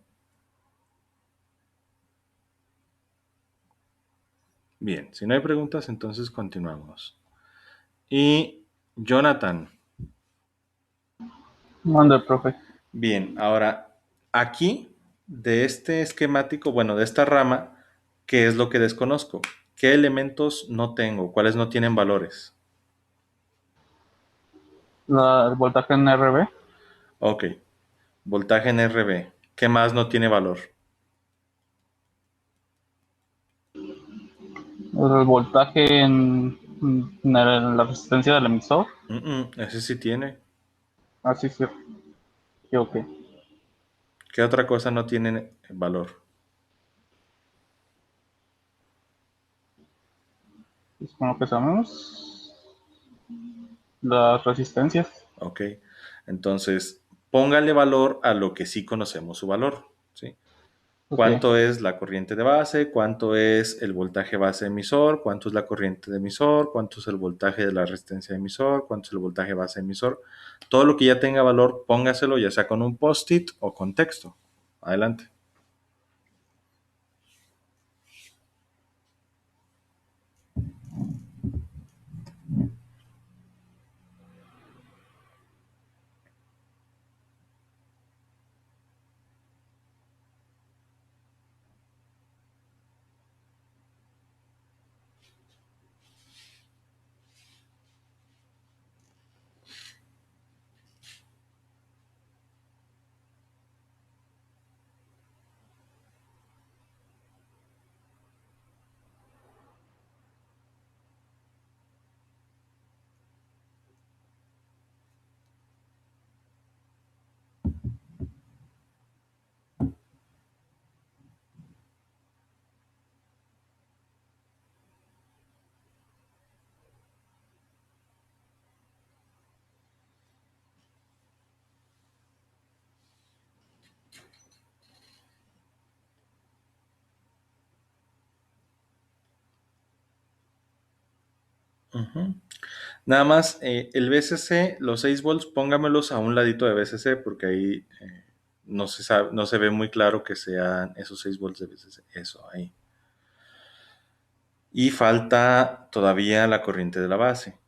Bien, si no hay preguntas, entonces continuamos. Y Jonathan. Manda, profe. Bien, ahora aquí de este esquemático, bueno, de esta rama, ¿qué es lo que desconozco? ¿Qué elementos no tengo? ¿Cuáles no tienen valores? El voltaje en RB, Ok, voltaje en RB. ¿Qué más no tiene valor? el voltaje en la resistencia del emisor. Ese sí tiene. Así sí, sí, ok. ¿Qué otra cosa no tiene valor? Pues con lo que sabemos, las resistencias. Ok, entonces póngale valor a lo que sí conocemos su valor. ¿Sí? Ok, ¿Cuánto es la corriente de base? ¿Cuánto es el voltaje base emisor? ¿Cuánto es la corriente de emisor? ¿Cuánto es el voltaje de la resistencia de emisor? ¿Cuánto es el voltaje base emisor? Todo lo que ya tenga valor, póngaselo ya sea con un post-it o con texto. Adelante. Ujú. Nada más, el VCC, los 6 volts, póngamelos a un ladito de VCC porque ahí no se sabe, no se ve muy claro que sean esos 6 volts de VCC. Eso, ahí. Y falta todavía la corriente de la base.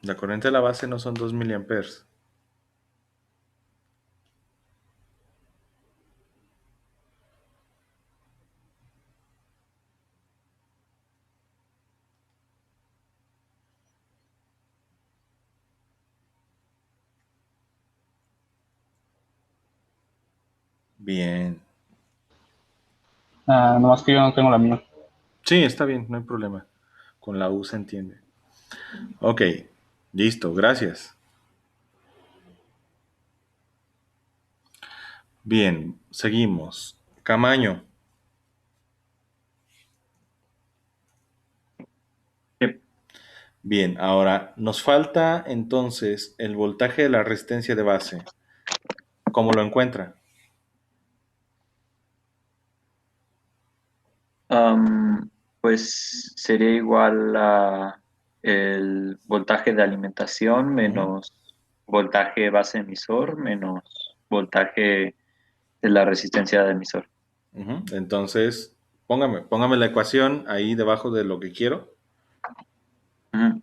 La corriente de la base no son 2 miliamperes. Bien. Nomás que yo no tengo la mía. Sí, está bien, no hay problema. Con la U se entiende. Ok, listo, gracias. Bien, seguimos. Camaño. Sí. Bien, ahora nos falta entonces el voltaje de la resistencia de base. ¿Cómo lo encuentra? Pues sería igual a el voltaje de alimentación menos voltaje base emisor menos voltaje de la resistencia de emisor. Ujú. Entonces, póngame la ecuación ahí debajo de lo que quiero. Ujú.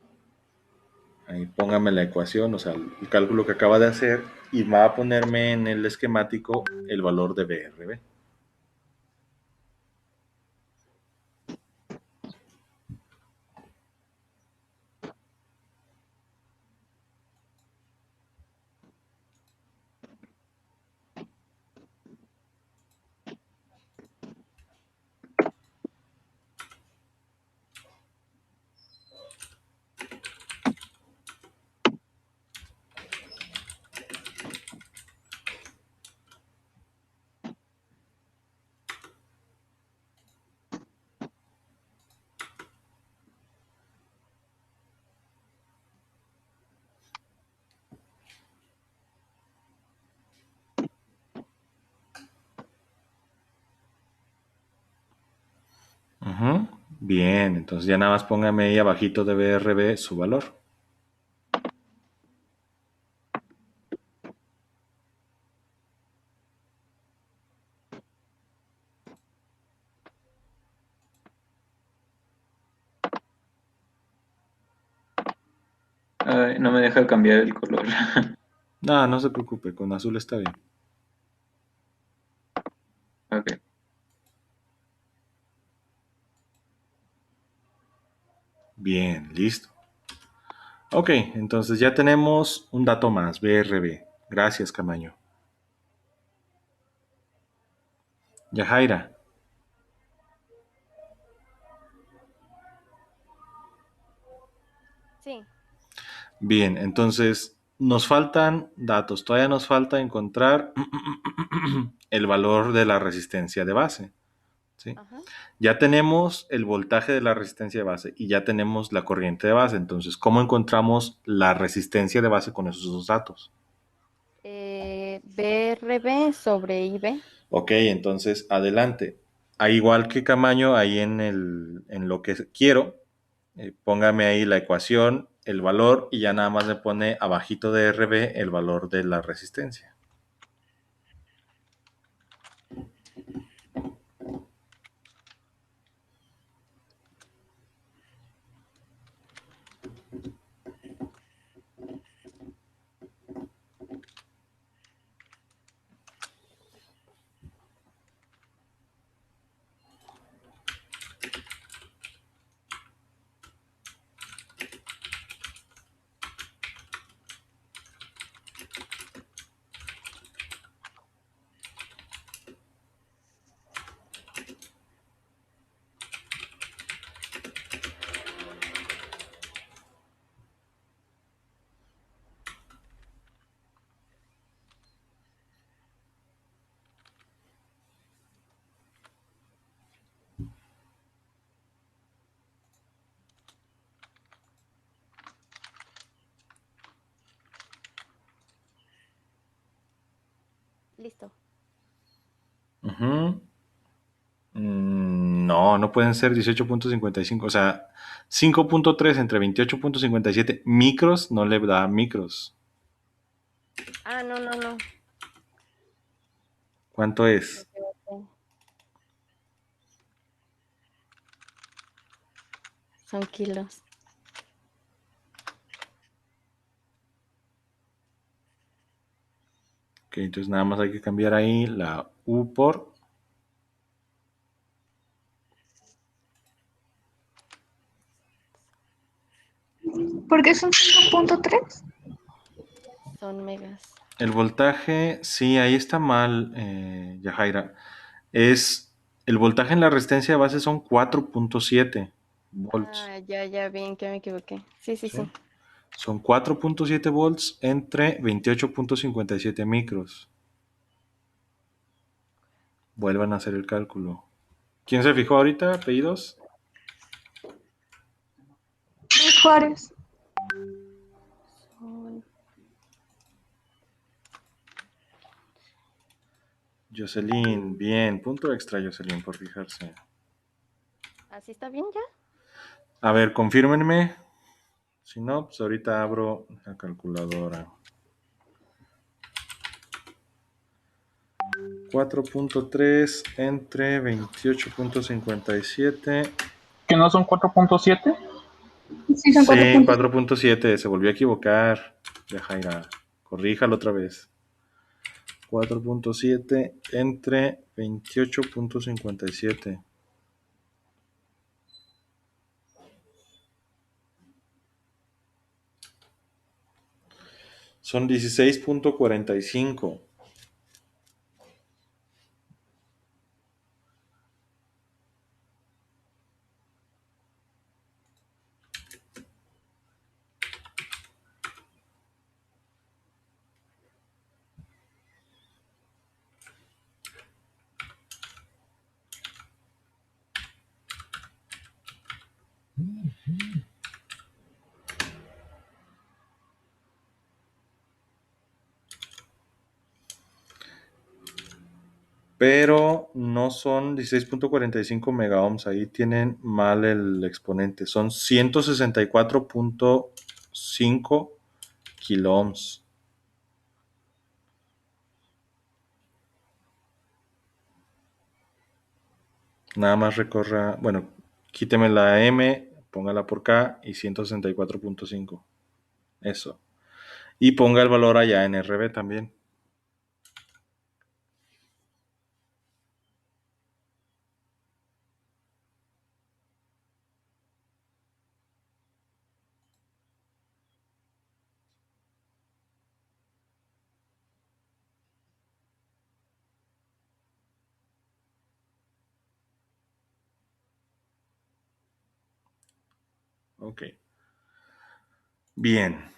Ahí póngame la ecuación, o sea, el cálculo que acaba de hacer y va a ponerme en el esquemático el valor de BRB. Bien, entonces ya nada más póngame ahí abajito de BRB su valor. Ay, no me deja cambiar el color. No, no se preocupe, con azul está bien. Ok. Bien, listo. Ok, entonces ya tenemos un dato más, BRB. Gracias, Camaño. Yajaira. Sí. Bien, entonces nos faltan datos. Todavía nos falta encontrar el valor de la resistencia de base. ¿Sí? Ajá. Ya tenemos el voltaje de la resistencia de base y ya tenemos la corriente de base. Entonces, ¿cómo encontramos la resistencia de base con esos dos datos? BRB sobre IB. Ok, entonces adelante. Igual que Camaño, ahí en lo que quiero, póngame ahí la ecuación, el valor y ya nada más me pone abajito de RB el valor de la resistencia. Listo. Ujú. No, no pueden ser 18.55. O sea, 5.3 entre 28.57 micros no le da micros. Ah, no, no, no. ¿Cuánto Me es? equivoqué. Son kilos. Ok, entonces nada más hay que cambiar ahí la U por... ¿Por qué son 5.3? Son megas. El voltaje, sí, ahí está mal, Yajaira. Es, el voltaje en la resistencia de base son 4.7 volts. Ah, ya, ya, bien que me equivoqué. Sí, sí, sí. ¿Sí? Son 4.7 volts entre 28.57 micros. Vuelvan a hacer el cálculo. ¿Quién se fijó ahorita? ¿Apellidos? Luis Juárez. Son- Jocelyn, bien. Punto extra, Jocelyn, por fijarse. ¿Así está bien ya? A ver, confírmenme. Si no, pues ahorita abro la calculadora. 4.3 entre 28.57. ¿Que no son 4.7? Sí, son Sí, 4.7. 4.7. Se volvió a equivocar. Ya, Jaira. Corríjalo otra vez. 4.7 entre 28.57. Son 16.45. pero no son 16.45 megaohms. Ahí tienen mal el exponente. Son 164.5 kiloohms. Nada más recorra, bueno, quíteme la M, póngala por K y 164.5. Eso. Y ponga el valor allá en RB también. Ok. Bien.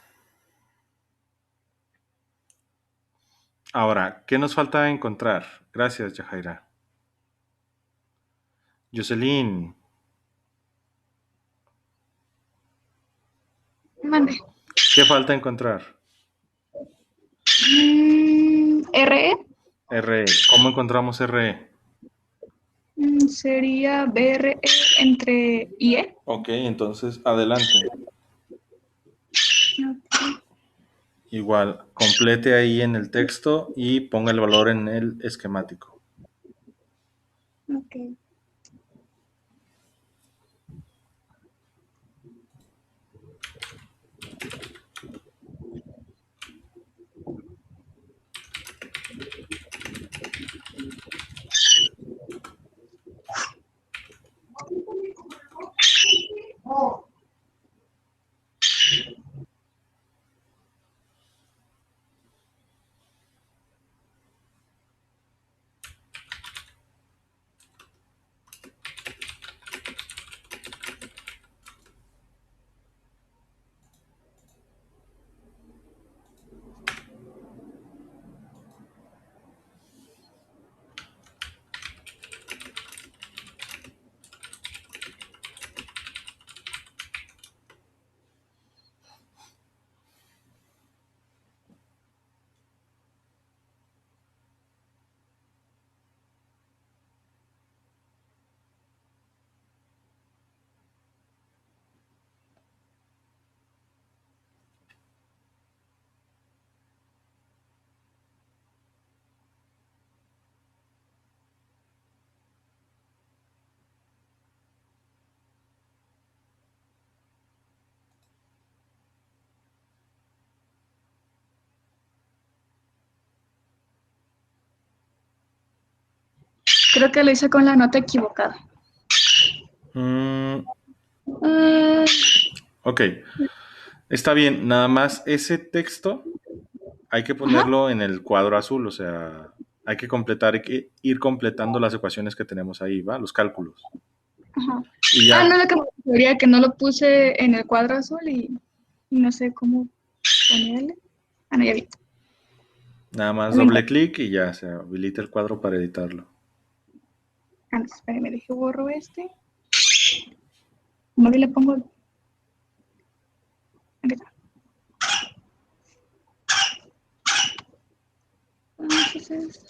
Ahora, ¿qué nos falta encontrar? Gracias, Yajaira. Jocelyn, Mande. ¿qué falta encontrar? RE RE. ¿Cómo encontramos RE? sería BRE entre IE. Ok, entonces adelante. Igual, complete ahí en el texto y ponga el valor en el esquemático. Ok. Creo que lo hice con la nota equivocada. Ah, Ok, está bien. Nada más ese texto hay que ajá, ponerlo en el cuadro azul, o sea, hay que completar, hay que ir completando las ecuaciones que tenemos ahí, ¿va? Los cálculos. ajá. Y Ah, ya, no, lo que me refería que no lo puse en el cuadro azul y no sé cómo ponerle. Ah, no, ya vi. nada más Ya lo doble encontré. clic y ya se habilita el cuadro para editarlo. Ah, no, espérame, dejé borro este. No le pongo. Aquí está. Entonces,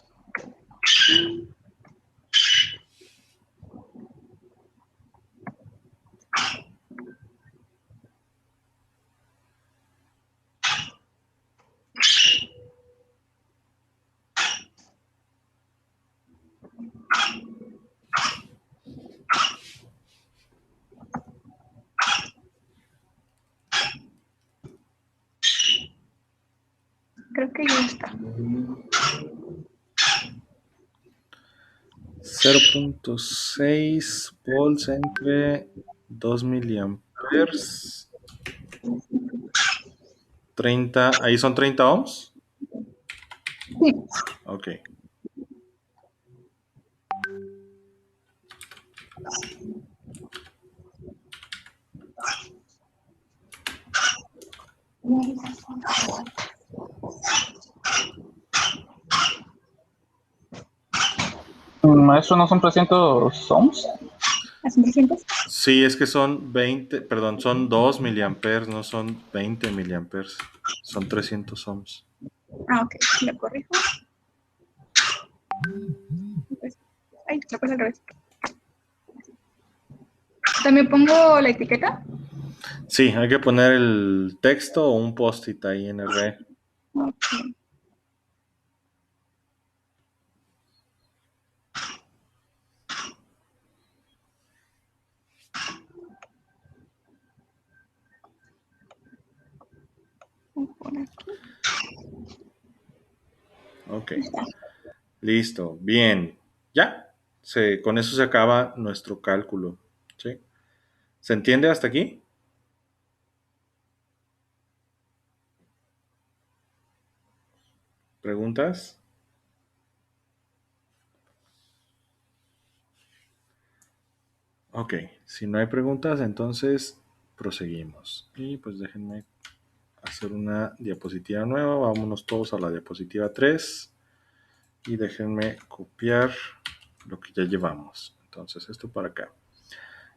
creo que ya está. 0.6 volts entre 2 miliamperes. 30, ahí son 30 ohms. Sí. Ok. Maestro, ¿no son 300 ohms? ¿Las 300? Sí, es que son 20, perdón, son 2 miliamperes, no son 20 miliamperes. Son 300 ohms. Ah, ok, lo corrijo. Ay, la puse al revés. ¿También pongo la etiqueta? Sí, hay que poner el texto o un post-it ahí en el re. Ok. Voy a poner aquí. Ok, listo, bien. Ya, con eso se acaba nuestro cálculo. ¿Sí? ¿Se entiende hasta aquí? ¿Preguntas? Ok, si no hay preguntas, entonces proseguimos. Y pues déjenme hacer una diapositiva nueva. Vámonos todos a la diapositiva 3 y déjenme copiar lo que ya llevamos. Entonces esto para acá.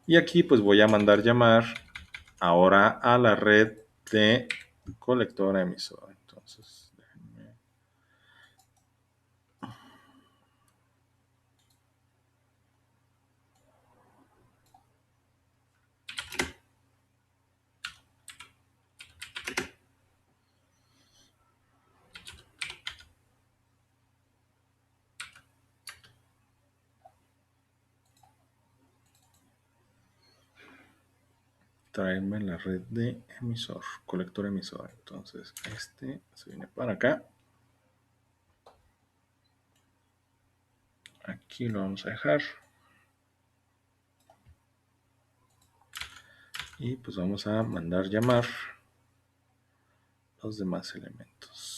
Y aquí pues voy a mandar llamar ahora a la red de colector emisor. Entonces déjenme. Traerme la red de emisor, colector emisor. Entonces este se viene para acá. Aquí lo vamos a dejar. Y pues vamos a mandar llamar los demás elementos.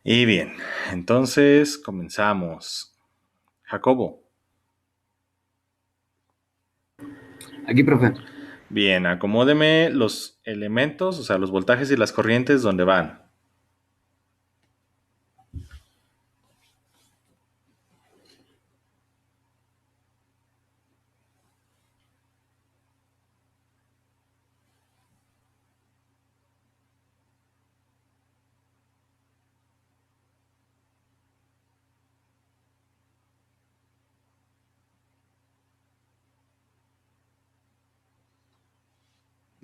Y bien, entonces comenzamos. Jacobo. Aquí, profe. Bien, acomódeme los elementos, o sea, los voltajes y las corrientes donde van.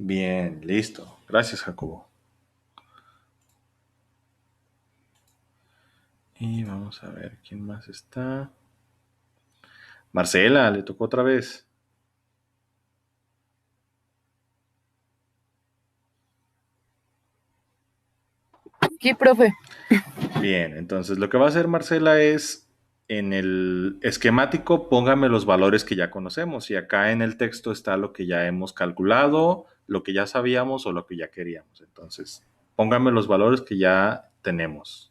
Bien, listo. Gracias, Jacobo. Y vamos a ver quién más está. Marcela, le tocó otra vez. Aquí, profe. Bien, entonces lo que va a hacer Marcela es en el esquemático póngame los valores que ya conocemos y acá en el texto está lo que ya hemos calculado, lo que ya sabíamos o lo que ya queríamos. Entonces, póngame los valores que ya tenemos.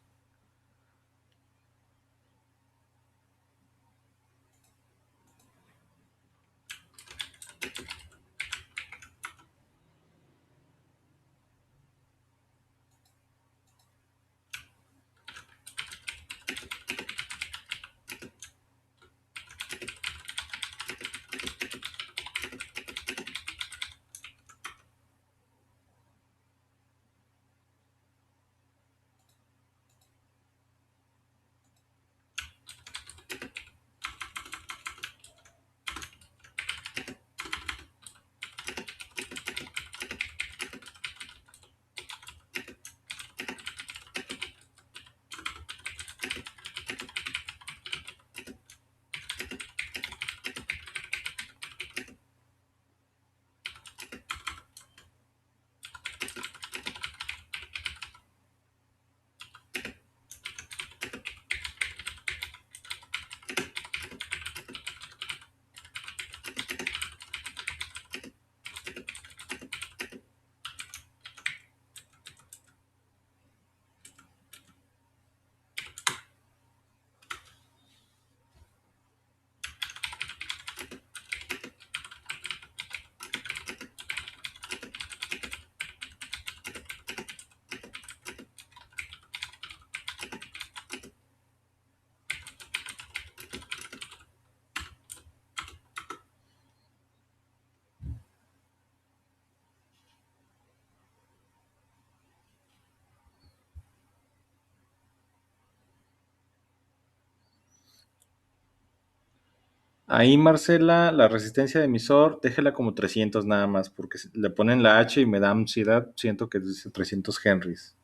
Ahí, Marcela, la resistencia de emisor, déjela como 300 nada más, porque si le ponen la H y me da ansiedad, siento que dice 300 Henrys.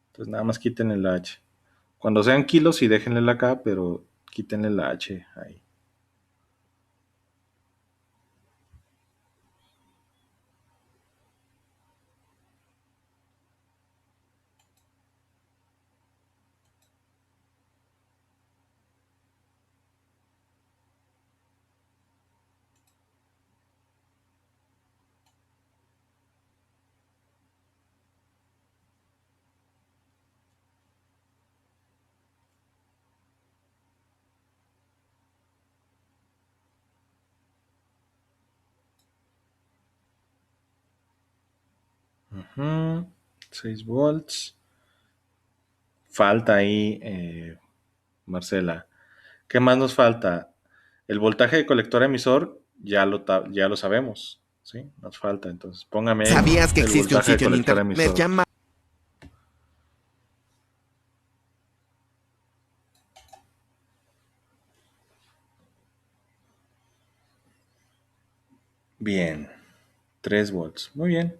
Entonces nada más quítenle la H. Cuando sean kilos, sí déjenle la K, pero quítenle la H ahí. Ujú, 6 volts. Falta ahí, Marcela. ¿Qué más nos falta? El voltaje de colector emisor ya lo sabemos, ¿sí? Nos falta, entonces póngame ¿Sabías que el existe un voltaje de sitio en colector internet emisor. llamado... Bien, 3 volts. Muy bien.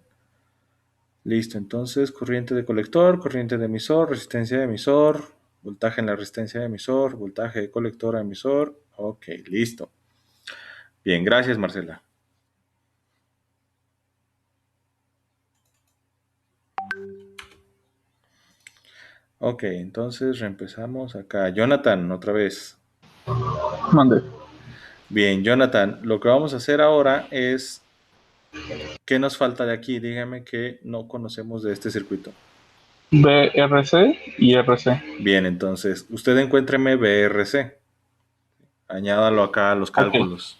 Listo, entonces corriente de colector, corriente de emisor, resistencia de emisor, voltaje en la resistencia de emisor, voltaje de colector a emisor. Ok, listo. Bien, gracias, Marcela. Ok, entonces reempezamos acá. Jonathan, otra vez. Mande. Bien, Jonathan, lo que vamos a hacer ahora es, ¿qué nos falta de aquí? Dígame que no conocemos de este circuito. BRC y RC. Bien, entonces, usted encuéntreme BRC. Añádalo acá a los Ok. cálculos.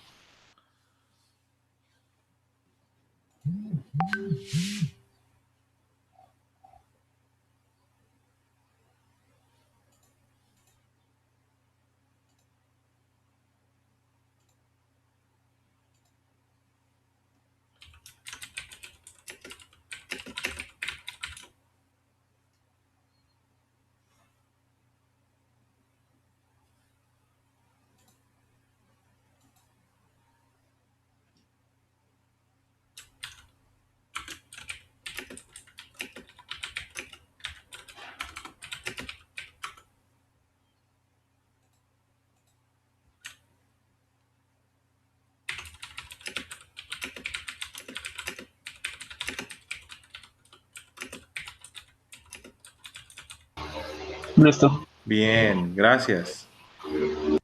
Listo. Bien, gracias.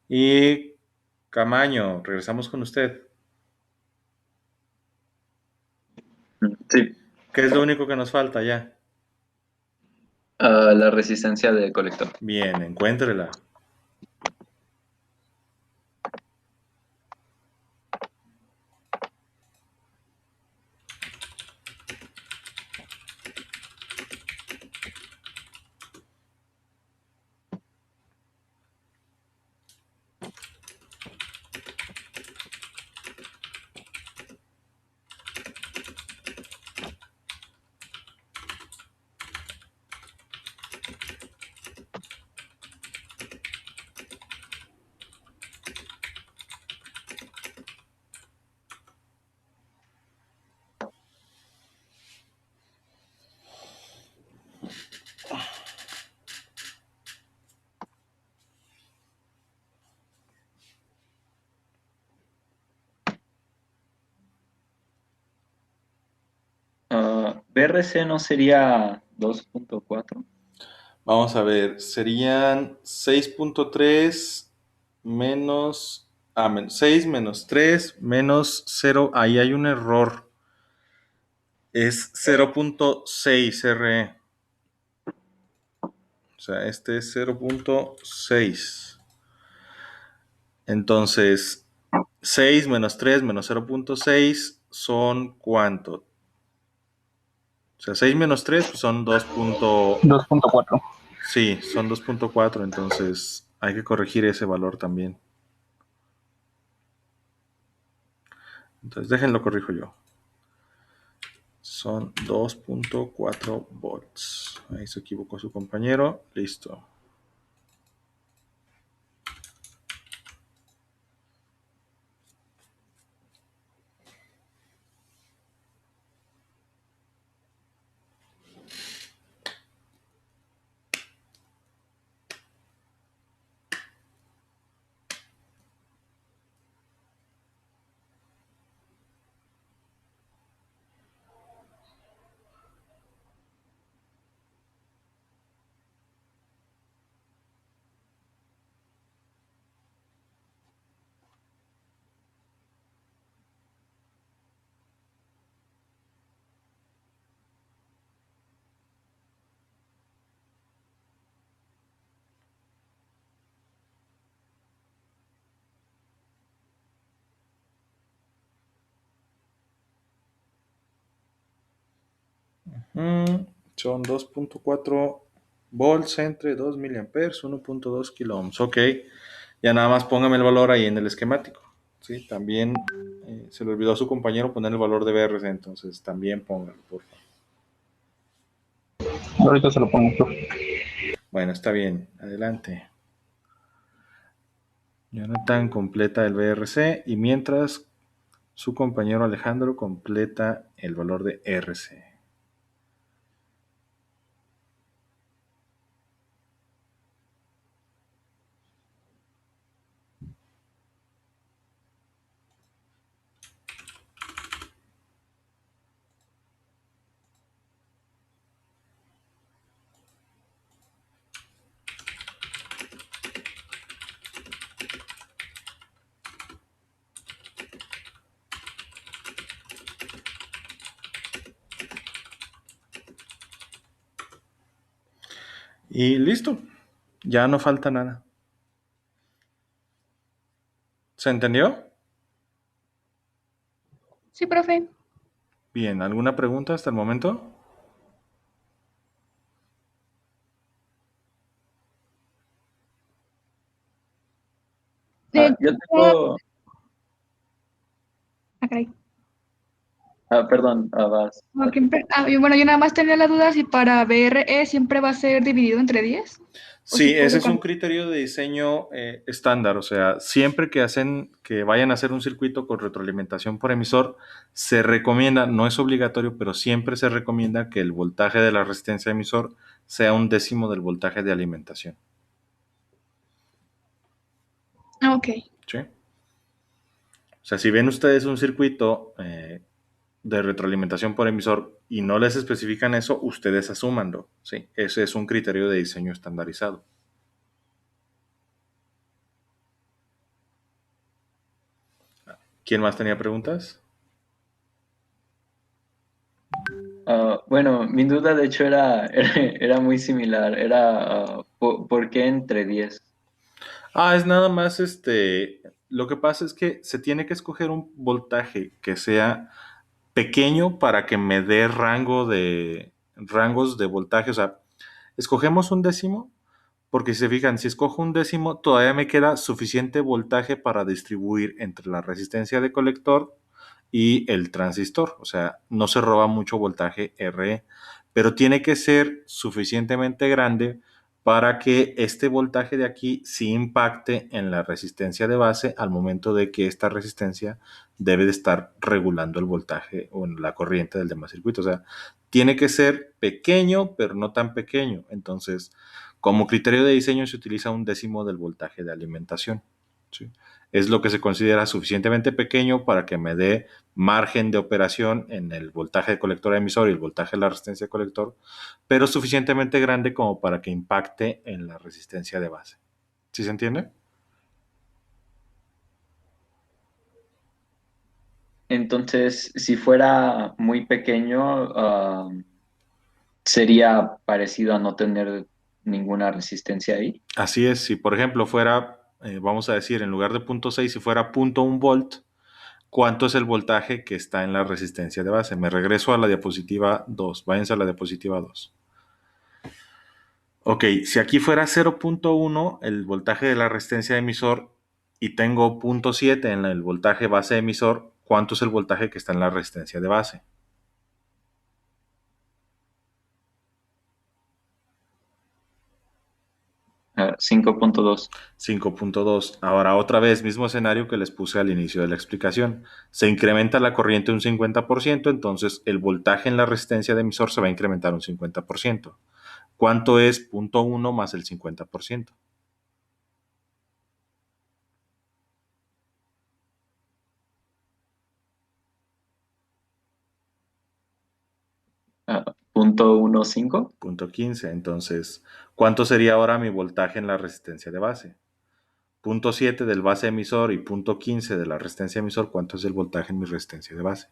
Y Camaño, regresamos con usted. Sí, ¿Qué es lo único que nos falta ya? la resistencia del colector. Bien, encuéntrela. BRC no sería 2.4. Vamos a ver, serían 6.3 menos, 6 menos 3 menos 0. Ahí hay un error. Es 0.6 RE. O sea, este es 0.6. Entonces, 6 menos 3 menos 0.6 son ¿cuánto? O sea, 6 menos 3 pues son 2. 2.4. Sí, son 2.4, entonces hay que corregir ese valor también. Entonces déjenlo corrijo yo. Son 2.4 volts. Ahí se equivocó su compañero. Listo. Son 2.4 volts entre 2 miliamperes, 1.2 kilo ohms. Ok, ya nada más póngame el valor ahí en el esquemático. ¿Sí? También se le olvidó a su compañero poner el valor de BRC, entonces también póngalo, por favor. Ahorita se lo pongo, profe. Bueno, está bien, adelante. Jonathan completa el BRC y mientras su compañero Alejandro completa el valor de RC. Y listo, ya no falta nada. ¿Se entendió? Sí, profe. Bien, ¿alguna pregunta hasta el momento? Yo tengo... caray. Perdón, vas. Ok, y bueno, yo nada más tenía la duda si para BRE siempre va a ser dividido entre 10. Sí, si puede ese es un cambiar. criterio de diseño estándar, o sea, siempre que vayan a hacer un circuito con retroalimentación por emisor, se recomienda, no es obligatorio, pero siempre se recomienda que el voltaje de la resistencia emisor sea 1/10 del voltaje de alimentación. Ok. ¿Sí? O sea, si ven ustedes un circuito de retroalimentación por emisor y no les especifican eso, ustedes asúmanlo. ¿Sí? Ese es un criterio de diseño estandarizado. ¿Quién más tenía preguntas? Bueno, mi duda de hecho era muy similar. Era, ¿por qué entre 10? Es nada más lo que pasa es que se tiene que escoger un voltaje que sea pequeño para que me dé rangos de voltaje. O sea, escogemos 1/10 porque si se fijan, si escojo 1/10 todavía me queda suficiente voltaje para distribuir entre la resistencia de colector y el transistor. O sea, no se roba mucho voltaje RE, pero tiene que ser suficientemente grande para que este voltaje de aquí sí impacte en la resistencia de base al momento de que esta resistencia debe de estar regulando el voltaje o en la corriente del demás circuito. O sea, tiene que ser pequeño, pero no tan pequeño. Entonces, como criterio de diseño se utiliza 1/10 del voltaje de alimentación. ¿Sí? Es lo que se considera suficientemente pequeño para que me dé margen de operación en el voltaje de colector a emisor y el voltaje de la resistencia de colector, pero suficientemente grande como para que impacte en la resistencia de base. ¿Sí se entiende? Entonces, si fuera muy pequeño, sería parecido a no tener ninguna resistencia ahí. Así es, si por ejemplo fuera, vamos a decir, en lugar de 0.6, si fuera 0.1 volt, ¿cuánto es el voltaje que está en la resistencia de base? Me regreso a la diapositiva 2. Váyanse a la diapositiva 2. Ok, si aquí fuera 0.1 el voltaje de la resistencia de emisor y tengo 0.7 en el voltaje base de emisor, ¿cuánto es el voltaje que está en la resistencia de base? 5.2. 5.2. Ahora otra vez, mismo escenario que les puse al inicio de la explicación. Se incrementa la corriente un 50%, entonces el voltaje en la resistencia de emisor se va a incrementar un 50%. ¿Cuánto es 0.1 más el 50%? .15. 0.15. Entonces, ¿cuánto sería ahora mi voltaje en la resistencia de base? 0.7 del base emisor y 0.15 de la resistencia emisor, ¿cuánto es el voltaje en mi resistencia de base?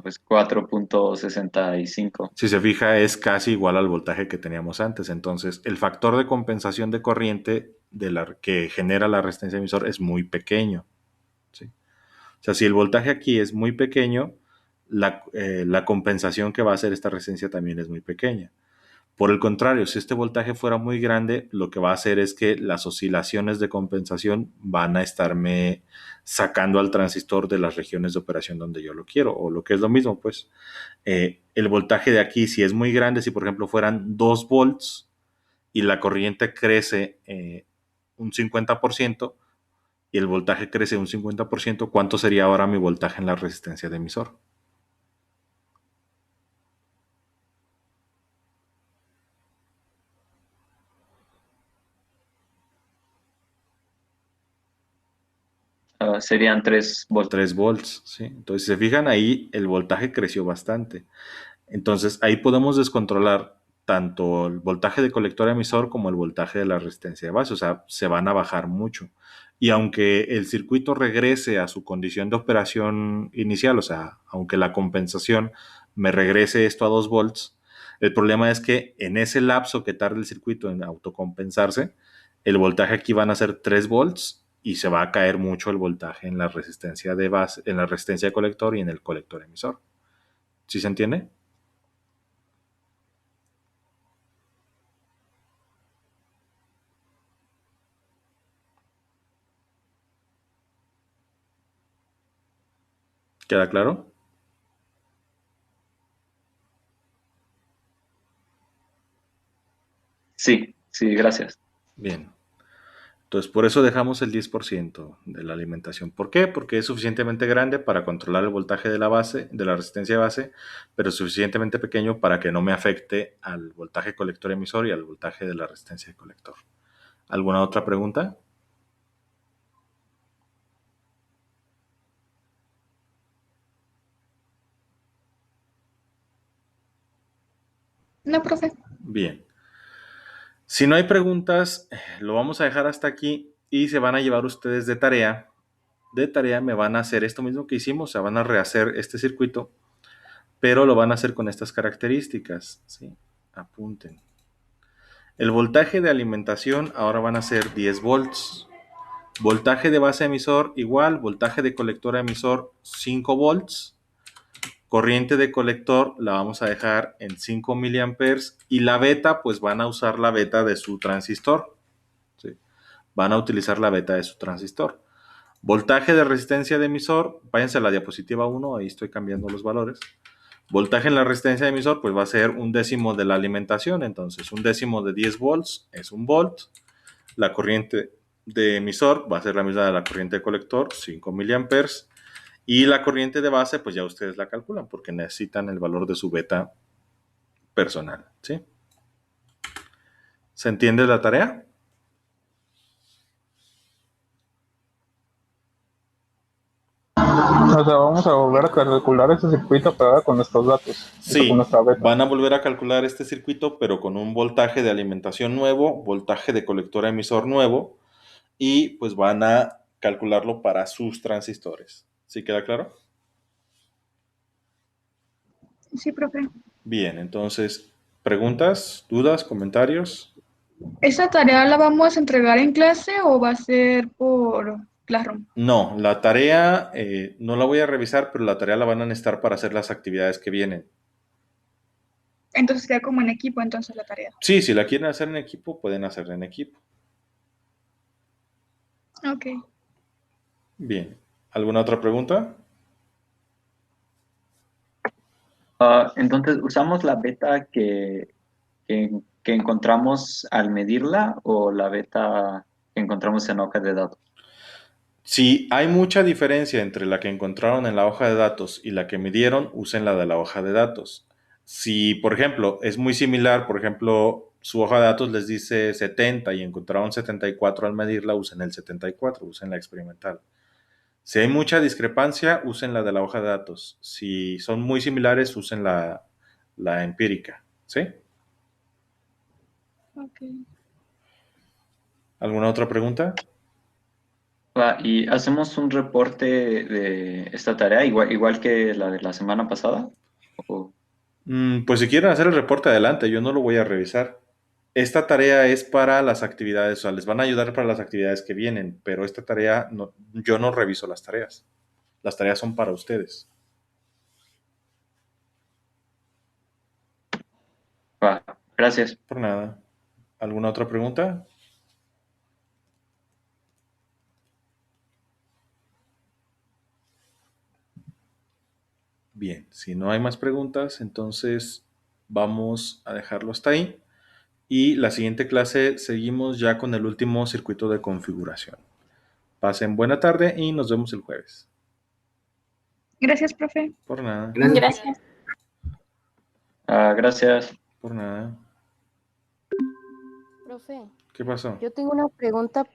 Pues 4.65. Si se fija, es casi igual al voltaje que teníamos antes. Entonces, el factor de compensación de corriente que genera la resistencia emisor es muy pequeño. ¿Sí? O sea, si el voltaje aquí es muy pequeño, la compensación que va a hacer esta resistencia también es muy pequeña. Por el contrario, si este voltaje fuera muy grande, lo que va a hacer es que las oscilaciones de compensación van a estarme sacando al transistor de las regiones de operación donde yo lo quiero, o lo que es lo mismo, pues el voltaje de aquí, si es muy grande, si por ejemplo fueran 2 volts y la corriente crece un 50% y el voltaje crece un 50%, ¿cuánto sería ahora mi voltaje en la resistencia de emisor? Serían 3 volts. 3 volts, ¿sí? Entonces, si se fijan ahí, el voltaje creció bastante. Entonces, ahí podemos descontrolar tanto el voltaje de colector emisor como el voltaje de la resistencia de base, o sea, se van a bajar mucho. Y aunque el circuito regrese a su condición de operación inicial, o sea, aunque la compensación me regrese esto a 2 volts, el problema es que en ese lapso que tarda el circuito en autocompensarse, el voltaje aquí van a ser 3 volts y se va a caer mucho el voltaje en la resistencia de base, en la resistencia de colector y en el colector emisor. ¿Sí se entiende? ¿Queda claro? Sí, sí, gracias. Bien. Entonces, por eso dejamos el 10% de la alimentación. ¿Por qué? Porque es suficientemente grande para controlar el voltaje de la base, de la resistencia de base, pero suficientemente pequeño para que no me afecte al voltaje colector emisor y al voltaje de la resistencia de colector. ¿Alguna otra pregunta? No, profe. Bien. Si no hay preguntas, lo vamos a dejar hasta aquí y se van a llevar ustedes de tarea. De tarea me van a hacer esto mismo que hicimos, o sea, van a rehacer este circuito, pero lo van a hacer con estas características, ¿sí? Apunten. El voltaje de alimentación ahora van a ser 10 volts. Voltaje de base emisor igual, voltaje de colector emisor 5 volts. Corriente de colector la vamos a dejar en 5 miliamperes y la beta, pues van a usar la beta de su transistor. ¿Sí? Van a utilizar la beta de su transistor. Voltaje de resistencia de emisor, váyanse a la diapositiva 1, ahí estoy cambiando los valores. Voltaje en la resistencia de emisor, pues va a ser un décimo de la alimentación, entonces un décimo de 10 volts es un volt. La corriente de emisor va a ser la misma de la corriente de colector, 5 miliamperes. Y la corriente de base, pues ya ustedes la calculan, porque necesitan el valor de su beta personal, ¿sí? ¿Se entiende la tarea? O sea, vamos a volver a calcular ese circuito, pero ahora con nuestros datos. Sí, con nuestra beta. van a volver a calcular este circuito, pero con un voltaje de alimentación nuevo, voltaje de colector emisor nuevo, y pues van a calcularlo para sus transistores. ¿Sí queda claro? Sí, profe. Bien, entonces, ¿preguntas, dudas, comentarios? ¿Esa tarea la vamos a entregar en clase o va a ser por Classroom? No, la tarea no la voy a revisar, pero la tarea la van a necesitar para hacer las actividades que vienen. Entonces queda como en equipo, entonces la tarea. Sí, si la quieren hacer en equipo, pueden hacerla en equipo. Ok. Bien, ¿alguna otra pregunta? Entonces, ¿usamos la beta que encontramos al medirla o la beta que encontramos en hoja de datos? Si hay mucha diferencia entre la que encontraron en la hoja de datos y la que midieron, usen la de la hoja de datos. Si, por ejemplo, es muy similar, por ejemplo, su hoja de datos les dice 70 y encontraron 74 al medirla, usen el 74, usen la experimental. Si hay mucha discrepancia, usen la de la hoja de datos. Si son muy similares, usen la empírica. ¿Sí? Ok. ¿Alguna otra pregunta? ¿Y hacemos un reporte de esta tarea igual que la de la semana pasada? ¿O- Pues si quieren hacer el reporte, adelante, yo no lo voy a revisar. Esta tarea es para las actividades, o sea, les van a ayudar para las actividades que vienen, pero esta tarea, yo no reviso las tareas. Las tareas son para ustedes. Va, gracias. Por nada. ¿Alguna otra pregunta? Bien, si no hay más preguntas, entonces vamos a dejarlo hasta ahí. Y la siguiente clase seguimos ya con el último circuito de configuración. Pasen buena tarde y nos vemos el jueves. Gracias, profe. Por nada, Gracias. Gracias. por nada. Profe, ¿Qué pasó? yo tengo una pregunta